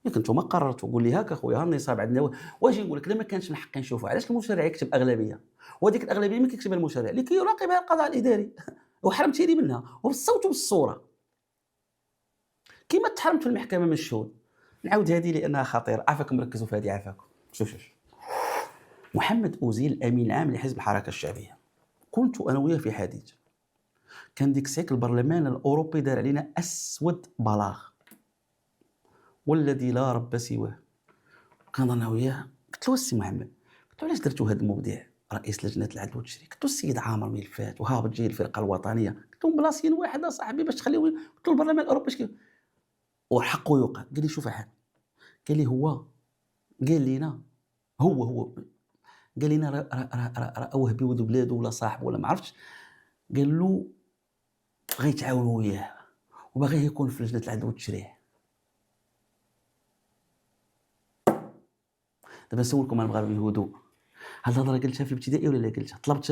ياك نتوما قررتوا. قول لي هاك اخويا ها النصاب عندنا واجي نقول لك لا ما كانش من حقي نشوفوا. علاش المشرع يكتب اغلبيه وهذيك الاغلبيه ما كيكتبها المشرع لكي يراقبها القضاء الاداري وحرمتيني منها وبالصوت وبالصوره كما تحرمت في المحكمه من الشهود. نعاود هذه لانها خطيره. عافاكم ركزوا في هذه عافاكم. شوف محمد أوزيل الامين العام لحزب الحركه الشعبيه. كنت انا وياه في حديث كان ديك الساعه البرلمان الاوروبي دار علينا اسود بلاغ والذي لا رب سواه. كان انا وياه قلت له السي محمد، قلت له علاش درتوا هذا المبدع رئيس لجنه العدل والتشريع؟ قلت له السيد عامر ملفات وهابط جاي الفرقه الوطنيه، قلت لهم بلاصين واحد اصاحبي باش تخليوه. قلت له البرلمان الاوروبي اش وحقه يوقع. قال لي شوف احد، قال لي هو قال لنا هو قال لنا راه وهبي ولد بلادو ولا صاحبه ولا ما عرفتش، قال له غيتعاونوا وياه وباغي يكون في لجنه العدل والتشريع. دابا نسولكم المغاربه بهدوء، هاد الهضره قلتها في الابتدائي ولا لا قلتها؟ طلبت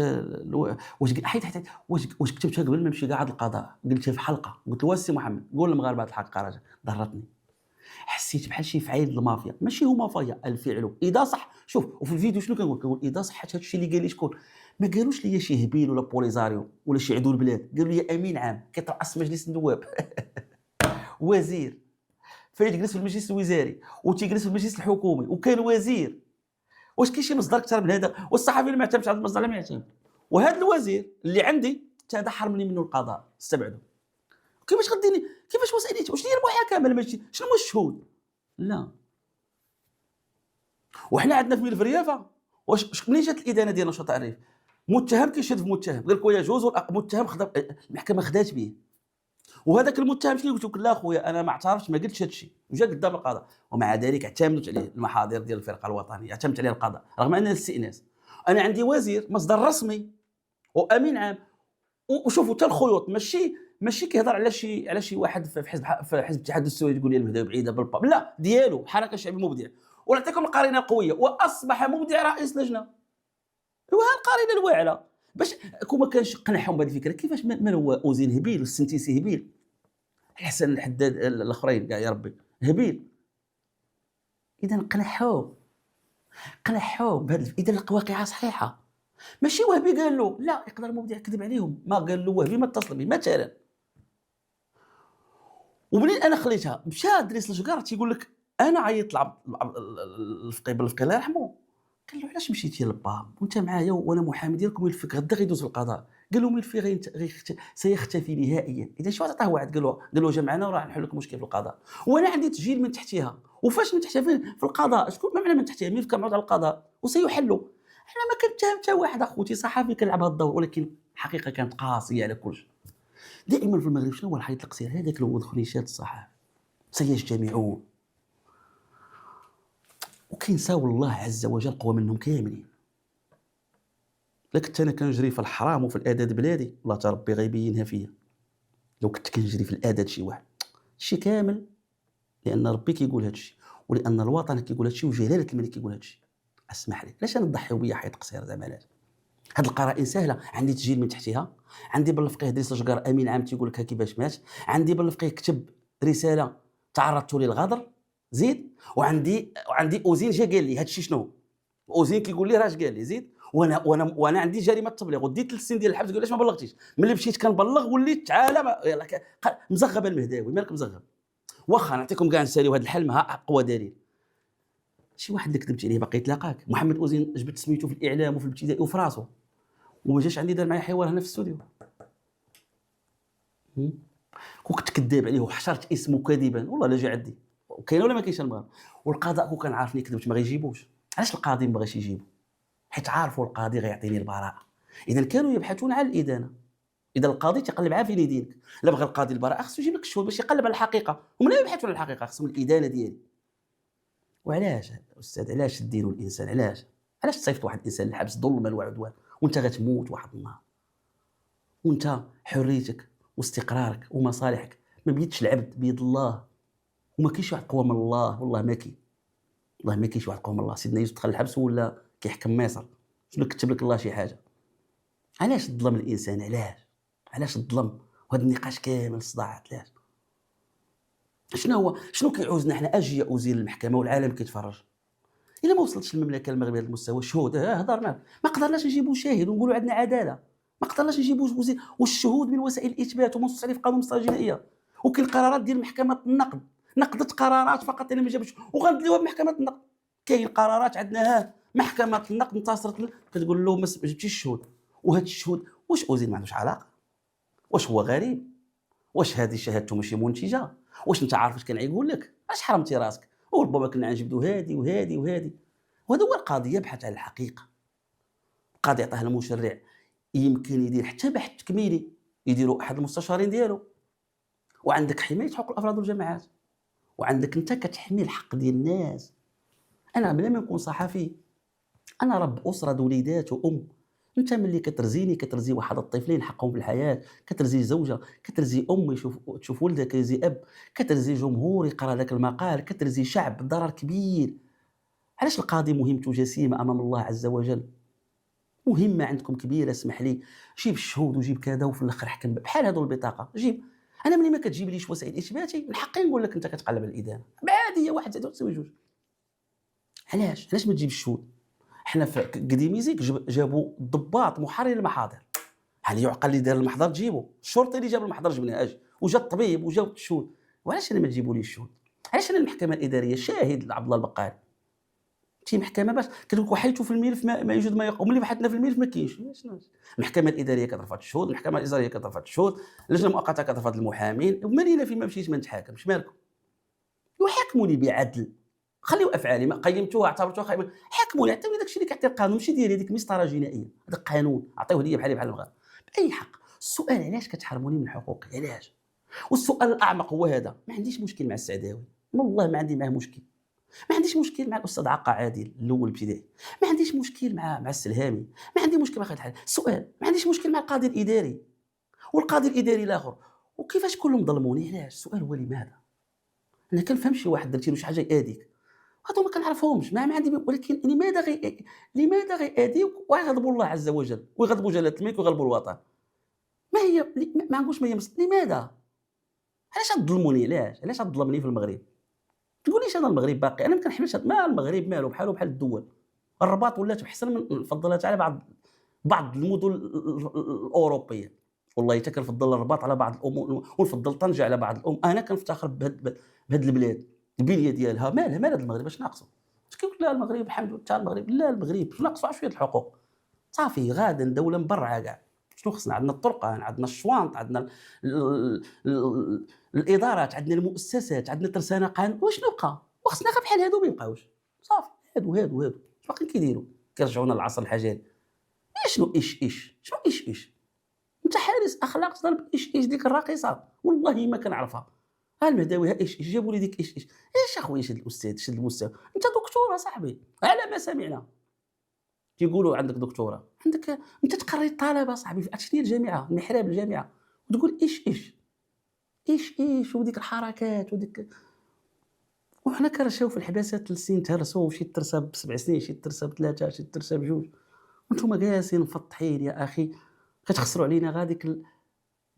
واش حيت واش كتبتها قبل ما نمشي قاعد القضاء؟ قلتها في حلقه قلت له السي محمد قول للمغاربه هاد الحقيقه راجع ضرتني. حسيت بحال شي فعيل المافيا، ماشي هو مافيا الفعل اذا صح. شوف وفي الفيديو شنو كنقول اذا صحت هادشي اللي قال لي شكون؟ ما قالوش لي شي هبيل ولا بوليزاريو ولا شي عدو البلاد، قالوا لي امين عام كيترأس مجلس النواب وزير فيجلس في المجلس الوزاري وتيجلس في المجلس الحكومي وكان وزير. واش كاين شي مصدر اكثر من هذا؟ والصحفي اللي ما اعتمدش على المصدر ما يعتمد. وهذا الوزير اللي عندي هذا حرمني منه القضاء استبعده. كيفاش غديني؟ كيفاش وساليت؟ واش هي المحاكمه ماشي شنو هو الشهود؟ لا. وحنا عندنا في ملف الريافه واش منين جات الادانه ديال نشاط الريف؟ متهم كيشهد في متهم قال لك يجوز المتهم المحكمه خدات به وهذاك المتهم شنو قلت لك؟ لا خويا انا ما اعترفتش ما قلتش هذا الشيء وجا قدام القضاء ومع ذلك اعتمدت عليه المحاضر ديال الفرقه الوطنيه اعتمدت عليه القضاء رغم ان الاستئناس. انا عندي وزير مصدر رسمي وامين عام وشوفوا حتى الخيوط ماشي كيهضر على شي واحد في حزب الاتحاد السوري تقول لي المهدوي بعيده بالباب لا ديالو حركه شعبيه مبدع. ونعطيكم القرينه القويه واصبح مبدع رئيس لجنه. وها القرينه الواعره باش كون ما كانش قنعهم بهذه الفكره. كيفاش من هو اوزين هبيل والسنتيسي هبيل الحسن الحداد الاخرين كاع يا ربي هبيل. اذا قنعهم بهذا. اذا الواقعه صحيحه ماشي وهبي قال له لا يقدر مبدع كذب عليهم ما قال له وهبي ما اتصل به مثلا. ومنين انا خليتها مشى دريس الشقار تيقول لك انا عيطت الفقيه بالفقيه الله يرحمه قال له علاش مشيتي للبام وانت معايا وانا محامي ديالكم ملفك غدا غيدوز القضاء؟ قال له ملفي سيختفي نهائيا. اذا شو عطاه واحد قال له جمعنا وراح نحل لك مشكل في القضاء وانا عندي تسجيل من تحتها. وفاش من تحتها فين؟ في القضاء. شكون ما معنى من تحتها؟ ملف كنعود على القضاء وسيحل. انا ما كنتهم حتى واحد اخوتي صحفي كنلعب هذا الدور ولكن الحقيقه كانت قاسيه على كل شيء. دائما في المغرب شنو هو الحيط القصير هذاك اللي هو خنيشات الصحافه سيجتمعون وكينساو الله عز وجل قوى منهم كاملين. لكنت انا كنجري في الحرام وفي الاداد بلادي الله تربي غيبينها فيا. لو كنت كنجري في الاداد شي واحد شي كامل لان ربي كيقول هذا الشيء ولان الوطن كيقول هذا الشيء وجلاله الملك كيقول هذا الشيء. اسمح لي علاش انا نضحيو بيا حيط قصير زعما علاش؟ هاد القرائن سهله. عندي تسجيل من تحتها، عندي بالفقيه دريس الشقار امين عام تيقول لك كيفاش مات، عندي بالفقيه كتب رساله تعرضت للغدر زيد، وعندي اوزين جا قال لي هاد الشيء شنو اوزين كيقول لي راش قال لي زيد. وانا عندي جريمه تبليغ وديت 3 سنين ديال الحبس. قال علاش ما بلغتيش؟ ملي مشيت كنبلغ وليت تعالى يلاه مزغب المهداوي مالك مزغب. واخا نعطيكم كاع نساليو هاد الحل مع اقوى دليل. شي واحد اللي كذبت عليه باقي يتلاقاك. محمد اوزين جبت سميتو في الاعلام وفي الابتدائي وفي راسو وما جاش عندي دار معايا حوار هنا في الاستوديو. كنت كذاب عليه وحشرت اسمه كاذبا والله لا جا عندي. كاين ولا ما كاينش المغرب؟ والقضاء كان عارفني كذبت ما غيجيبوش. علاش القاضي ما بغاش يجيبو؟ حيت عارفوا القاضي غيعطيني البراءه. اذا كانوا يبحثون عن الادانه. اذا القاضي تيقلب عافين يدينك، لا بغى القاضي البراءه خصو يجيب لك الشهود باش يقلب على الحقيقه. هما لا يبحثون عن الحقيقه، خصهم الادانه ديالي. وعلاش استاذ علاش تديروا الانسان؟ علاش تصيفط واحد الانسان للحبس ظلما وعدوان وانت غتموت واحد النهار وانت حريتك واستقرارك ومصالحك ما بيدش العبد بيد الله. وما كاينش واحد قوه من الله، والله ما كاين، والله ما كاينش واحد قوه من الله. سيدنا يوسف دخل الحبس ولا كيحكم مصر، شنو كتب لك الله شي حاجه؟ علاش تظلم الانسان؟ علاش تظلم؟ وهذا النقاش كامل صداعات. علاش؟ شنو كيعوزنا حنا؟ اجي ازيل المحكمه والعالم كيتفرج. الا ما وصلتش المملكه المغربيه لهذا المستوى، شهود هضر معاك، ما قدرناش نجيبوا شاهد ونقولوا عندنا عداله، ما قدرناش نجيبوا والشهود من وسائل الاثبات ومنصوص عليه في قانون المسطره الجنائيه. وكاين قرارات ديال محكمه النقد نقدت قرارات فقط الا ما جابش وغنبدلوها بمحكمه النقد. كاين قرارات عندنا محكمه النقد انتصرت كتقول له ما جبتيش الشهود. وهاد الشهود واش اوزين ما عندوش علاقه؟ واش هو غريب؟ واش هذه شهادته ماشي منتجه؟ واش انت عارف اش كان يقول لك؟ اش حرمتي راسك؟ وربما كنا نجبدوا هذه وهذه وهذه. وهذا هو القاضي يبحث عن الحقيقه. القاضي عطاه المشرع يمكن يدير حتى بحث تكميلي يديروا احد المستشارين ديالو. وعندك حمايه حقوق الافراد والجماعات، وعندك انت كتحمي الحق ديال الناس. انا بلا ما نكون صحفي، انا رب اسره وليدات وام. انت ملي كترزي واحد الطفلين حقهم في الحياه، كترزي زوجه، كترزي ام تشوف ولدها، كترزي اب، كترزي جمهور يقرا لك المقال، كترزي شعب ضرر كبير. علاش القاضي مهمته جسيمه امام الله عز وجل؟ مهمه عندكم كبيره. اسمح لي جيب الشهود وجيب كذا وفي الاخر حكم بحال هذو البطاقه. جيب انا ملي ما كتجيب ليش وسائل اثباتي من حقي نقول لك انت كتقلب على الادانه بعاديه. واحد زائد واحد يساوي جوج. علاش ما تجيب الشهود؟ حنا في قديميزيك جابوا ضباط محرر المحاضر. هل يعقل اللي دار المحضر تجيبه؟ الشرطي اللي جاب المحضر جبناه اجي، وجا الطبيب وجاو الشهود. وعلاش انا ما تجيبوا لي الشهود؟ علاش انا المحكمه الاداريه شاهد عبد الله البقالي شي محكمه باش كتقول لك وحيتوا في الملف ما يوجد ما يقوم اللي بحثنا في الملف ما كاينش. المحكمه الاداريه كترفض الشهود، المحكمه الازاريه كترفض الشهود، اللجنه المؤقته كترفض المحامين. ومالينا فين ما مشيت ما نتحاكمش. مالكم؟ يحاكموني بعدل. خليوا افعالي ما قيمتوها اعتبرتوها خايبه، حكموني. عطيوني داك الشيء اللي كيعطي القانون، ماشي ديالي هذيك مسطره جنائيه. هذا قانون عطيوه لي بحال المغرب باي حق. السؤال علاش كتحرموني من حقوقي؟ علاش؟ والسؤال الاعمق هو هذا. ما عنديش مشكل مع السعداوي، والله ما عندي معاه مشكل. ما عنديش مشكل مع الاستاذ عقا عادل الاول ابتدائي، ما عنديش مشكل مع السلهامي، ما عندي مشكل مع خالد الحاج. السؤال ما عنديش مشكل مع القاضي الاداري والقاضي الاداري الاخر. وكيفاش كلهم ظلموني؟ علاش؟ السؤال هو لماذا؟ انا كنفهم شي واحد درتي له شي حاجه ياديك، هادو ما كنعرفهمش، ما عندي. ولكن لماذا غيأديوك ويغضبوا الله عز وجل ويغضبوا جلاله الملك ويغضبوا الوطن؟ ما هي ما نقولش ما هي لماذا؟ علاش تظلموني؟ علاش تظلمني في المغرب؟ تقوليش انا المغرب باقي، انا ما كنحملش ما المغرب مالو بحالو بحال الدول. الرباط ولات احسن من فضلات على بعض المدن الاوروبيه. والله حتى كنفضل الرباط على بعض الامور ونفضل طنجه على بعض انا كنفتخر بهاد البلاد البنيه ديالها. مالها هاد المغرب اش ناقصو؟ اش كيقول لا المغرب الحمد لله تاع المغرب؟ لا المغرب شنو ناقصو؟ شويه الحقوق صافي. غادا دوله مبرعه كاع. شنو خصنا؟ عندنا الطرقان، عندنا الشوانط، عندنا الادارات، عندنا المؤسسات، عندنا ترسانه قانون. واش نبقى؟ وخصنا غير بحال هادو ما يبقاوش صافي. هادو اش باقي كيديروا؟ كيرجعونا للعصر الحجري. شنو شنو انت حارس اخلاق ضرب ديك الراقصه والله ما كنعرفها. المهداوي جابوا لي ديك ايش اخويا شد الاستاذ شد المستوى. انت دكتور صاحبي على ما سمعنا كيقولوا عندك دكتوراه، عندك انت تقري الطلبه صاحبي في اشني الجامعه المحراب الجامعه وتقول ايش وديك الحركات وديك. وحنا كنرشاو في الحباسات 3 سنين تهرسوا، شي ترسى ب7 سنين، شي ترسى ب3، شي ترسى ب2، وانتم جالسين مفطحين يا اخي. كتخسروا علينا غاديك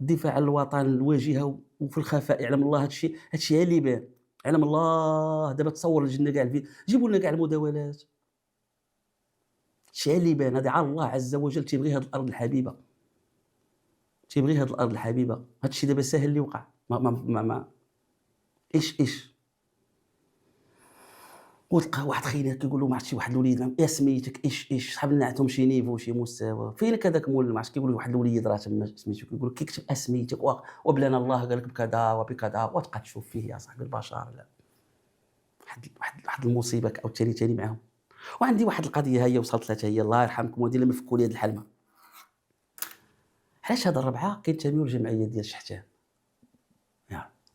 الدفاع عن الوطن الواجهه وفي الخفاء. يعلم الله هادشي هي اللي بان. يعلم الله دابا تصور الجنه كاع الفيديو، جيبوا لنا كاع المداولات. هادشي اللي بان. هذا على الله عز وجل تيبغي هاد الارض الحبيبه، هادشي دابا ساهل اللي وقع. ما ايش وتلقى واحد خينا كيقول له ما عرفتش شي واحد الوليد يا سميتك ايش شحال عندهم شي نيفو شي مستوى فينك هذاك مول ما عرفتش كيقول له واحد الوليد راه تما سميتو كيقول لك كيكتب اسميتك وبلانا الله قال لك بكذا وبكذا وتبقى تشوف فيه يا صاحبي البشر لا واحد المصيبه او ثاني معاهم. وعندي واحد القضيه هي وصلت لها هي الله يرحمكم ودي لما فكوا لي هذه الحلمه. علاش هاد الربعه كينتميو للجمعيه ديال شحتان؟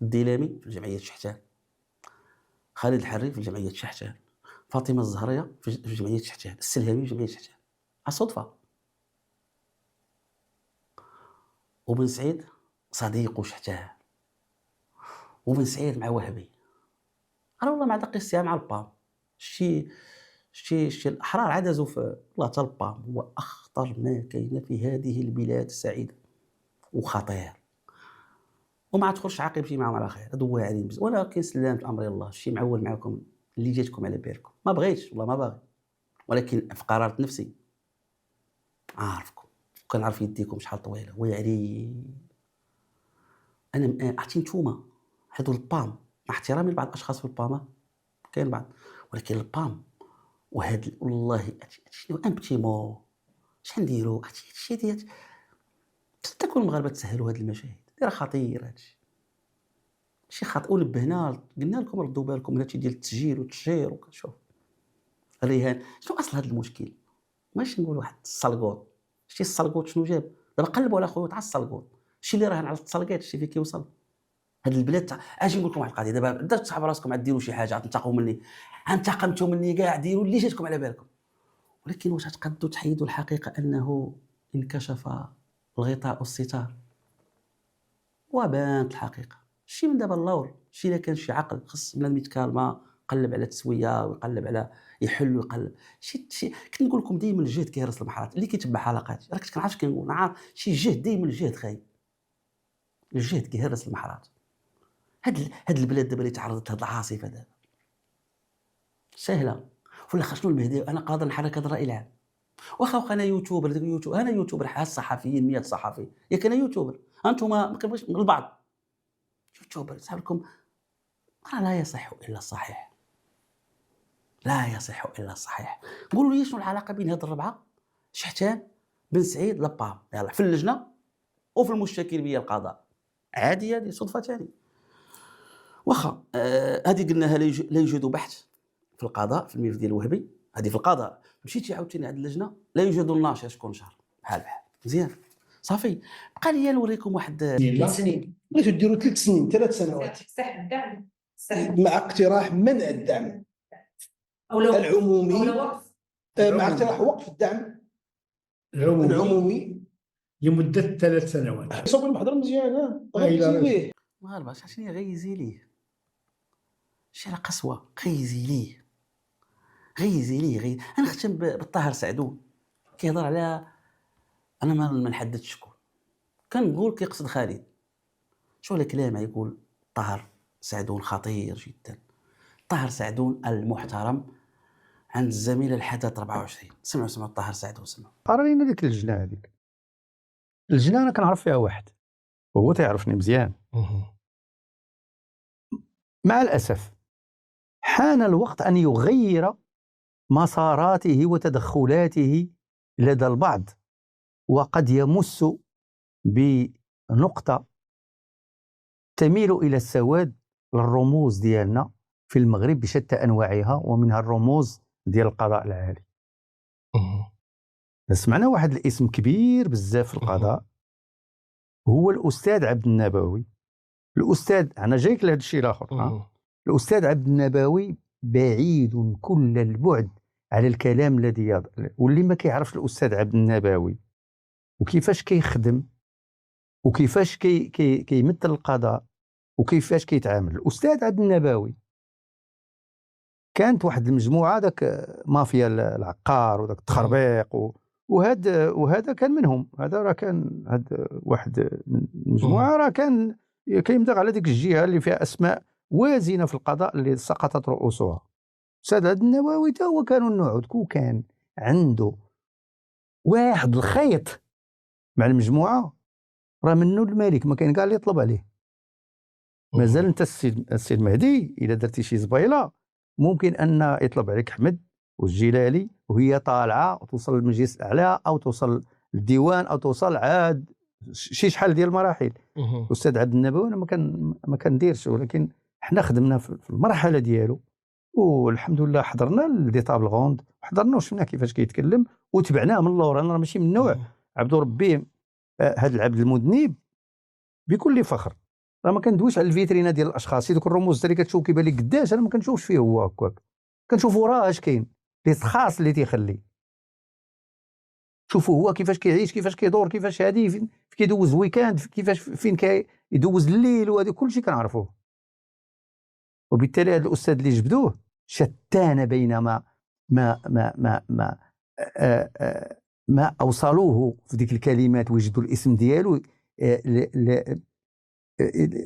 الديلامي في جمعيه شحتان، خالد الحري في جمعيه شحتان، فاطمه الزهريه في جمعيه شحتان، السلهامي في جمعيه شحتان. الصدفه. وبن سعيد صديق شحتان، وبن سعيد مع وهبي. انا والله ما عندي قصه مع البام. شي الاحرار عدزوا في والله حتى البام هو اخطر ما كاين في هذه البلاد السعيده وخطير، وما تدخلش عاقبتي معهم على خير. هادو واعرين بزاف، ولكن سلامة امر الله. الشيء معول معكم اللي جاتكم على بالكم، ما بغيتش والله ما باغي، ولكن في قرارة نفسي عارفكم وكنعرف يديكم شحال طويله واعرين. انا عرفتي نتوما هادو البام مع احترامي لبعض الاشخاص في البام كاين بعض، ولكن البام وهاد والله شنو امبتيمو اش نديرو هادشي ديال تكون المغاربه تسهلوا هاد المشاهد راه خطير. هادشي شي خاطئ. ونبهنا قلنا لكم ردوا بالكم من هادشي ديال التسجيل والتشهير وكتشوف الرهان. شنو اصل هاد المشكل؟ ماشي نقول واحد الصلقوط. شتي الصلقوط شنو جاب؟ دابا قلبوا على خويا تاع الصلقوط. الشيء اللي راهن على التصلقات شتي فين كيوصل. هاد البلاد اجي نقول لكم واحد القضيه دابا بدات تصحاب راسكم غديروا شي حاجه غتنتقموا مني، انتقمتوا مني كاع ديروا اللي جاتكم على بالكم، ولكن واش غتقدوا تحيدوا الحقيقه انه انكشف الغطاء والستار وبانت الحقيقه. شي من دابا اللور شي الا كان شي عقل خص بنادم يتكالما يقلب على التسويه ويقلب على يحل ويقلب شي كنت نقول لكم ديما الجهد كيهرس المحرات. اللي كيتبع حلقات راه كنت كنعرف كنقول نعرف شي جهد ديما الجهد خايب، الجهد كيهرس المحرات. هاد البلاد دابا اللي تعرضت لهاد العاصفه دابا سهله ولا شنو المهدي. انا قادر نحرك هذا الراي العام واخا انا يوتيوبر انا يوتيوبر حال الصحفيين 100 صحفي ياك انا يوتيوبر انتم ما كنبغيش من البعض يوتيوبر صاحب لكم لا يصح الا الصحيح، لا يصح الا الصحيح. قولوا لي شنو العلاقه بين هاد الربعه شحتان بن سعيد لبام يلاه في اللجنه وفي المشتكل بيا القضاء عادي هذه صدفه ثاني واخا هذه قلناها لا يوجد بحث في القضاء في الملف ديال الوهبي. هذه في القضاء مشيتي عاوتاني عند اللجنه لا يوجد الناشر شكون شهر بحال مزيان صافي. بقى لي نوريكم واحد 3 سنين بغيتو ديروا 3 سنين 3 سنوات صح الدعم مع اقتراح منع الدعم العمومي مع اقتراح وقف الدعم العمومي لمده 3 سنوات. صوب المحضر مزيان به مغاربه عرفتي غيزي ليه شي على قسوه غيزي ليه انا ختم بالطاهر سعدون كيهضر على انا ما نحددش شكون كنقول كيقصد خالد شو الكلام يقول طاهر سعدون خطير جدا. طاهر سعدون المحترم عند الزميل الحدث 24 سمعوا طاهر سعدون سمعوا قررينا ديك اللجنه هذيك. اللجنه انا كنعرف فيها واحد وهو تيعرفني مزيان. مع الاسف حان الوقت ان يغير مساراته وتدخلاته لدى البعض، وقد يمس بنقطة تميل إلى السواد للرموز ديالنا في المغرب بشتى أنواعها ومنها الرموز ديال القضاء العالي. سمعنا واحد الاسم كبير بزاف في القضاء هو الأستاذ عبد النبوي. الأستاذ أنا جايك لهذا الشيء الآخر. الأستاذ عبد النبوي بعيد كل البعد على الكلام الذي واللي ما كيعرفش الأستاذ عبد النبوي وكيفاش كيخدم وكيفاش كيمثل القضاء وكيفاش كيتعامل. الأستاذ عبد النبوي كانت واحد المجموعة داك مافيا العقار وداك التخربيق وهذا كان منهم. هذا راه كان هذا واحد المجموعة راه كان كيمدغ على ديك الجهة اللي فيها أسماء وازنة في القضاء اللي سقطت رؤوسها. الأستاذ عبد النبوي تا هو كانوا النوع كان عنده واحد الخيط مع المجموعة راه منه الملك ما كاين كاع اللي يطلب عليه. مازال انت السيد مهدي الا درتي شي زبيله ممكن ان يطلب عليك احمد والجيلالي وهي طالعه وتوصل للمجلس الاعلى او توصل للديوان او توصل عاد شي شحال ديال المراحل. الاستاذ عبد النبوي انا ما كنديرش، ولكن حنا خدمنا في المرحله ديالو، والحمد لله حضرنا لدي طابل غوند، حضرنا وشفنا كيفاش كيتكلم وتبعناه من اللور. انا ماشي من النوع عبد ربي هذا العبد المذنب بكل فخر، راه ما كندويش على الفيترينا ديال الاشخاص. دوك الرموز اللي كتشوف كيبان لك قداش انا ما كنشوفش فيه هو هكاك، كنشوفوا وراه اش كاين لي خاص اللي تيخلي. شوفوا هو كيفاش كيعيش، كيفاش كيدور، كيفاش هادي فين كيدوز ويكاند، كيفاش فين كيدوز الليل، وهذا كلشي كنعرفوه. وبالتالي هذا الاستاذ اللي جبدوه شتان بين ما اوصلوه في ديك الكلمات، وجدوا الاسم ديالو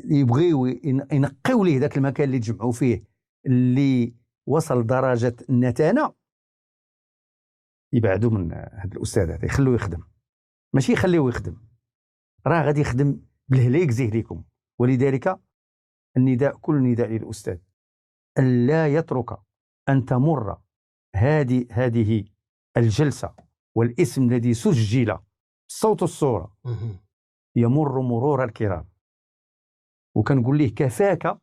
يبغيو ينقيو ليه ذاك المكان اللي تجمعوا فيه، اللي وصل درجه النتانه، يبعدوا من هذا الاستاذ هذا، يخلوه يخدم، ماشي يخليوه يخدم، راه غادي يخدم بالهليك زهليكم. ولذلك النداء، كل نداء للاستاذ ان لا يترك ان تمر هذه الجلسه والاسم الذي سجل الصوت والصوره يمر مرور الكرام. وكنقول ليه كفاك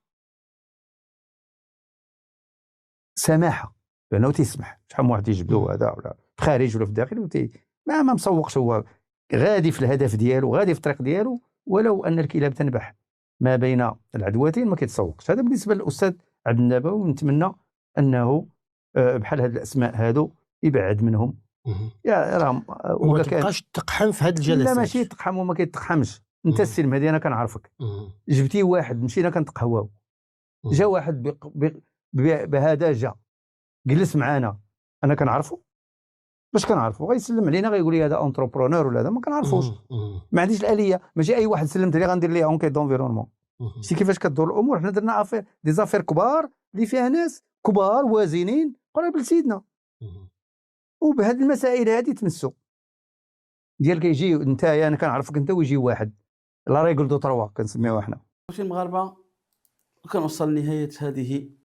سماحه، لانه تيسمح. شحال من واحد يجبدوه هذا ولا في الخارج ولا في الداخل ما مسوقش، هو غادي في الهدف ديالو، غادي في الطريق ديالو، ولو ان الكلاب تنبح ما بين العدوتين ما كيتسوقش. هذا بالنسبه للاستاذ عبد النبوي، ونتمنى انه بحال هاد الاسماء هادو يبعد منهم. يا راه وما تبقاش تقحم في هاد الجلسات. لا ماشي تقحم وما كيتقحمش. انت السلم هذه انا كنعرفك، جبتي واحد مشينا كنتقهواو، جا واحد بهذا جا جلس معانا، انا كنعرفو باش كنعرفو، غيسلم علينا غيقول لي هذا انتربرونور ولا هذا، ما كنعرفوش. ما عنديش الاليه، ماشي اي واحد سلمت عليه غندير ليه اونكيت دونفيرونمون. شتي كيفاش كدور الامور. حنا درنا دي زافير كبار اللي فيها ناس كبار وازنين قريب لسيدنا، وبهذه المسائل هذه تمسوا ديال كيجي انت انا كنعرفك انت، ويجي واحد لا ريغل دو تروا كنسميوها حنا. ماشي المغاربه. كنوصل لنهايه هذه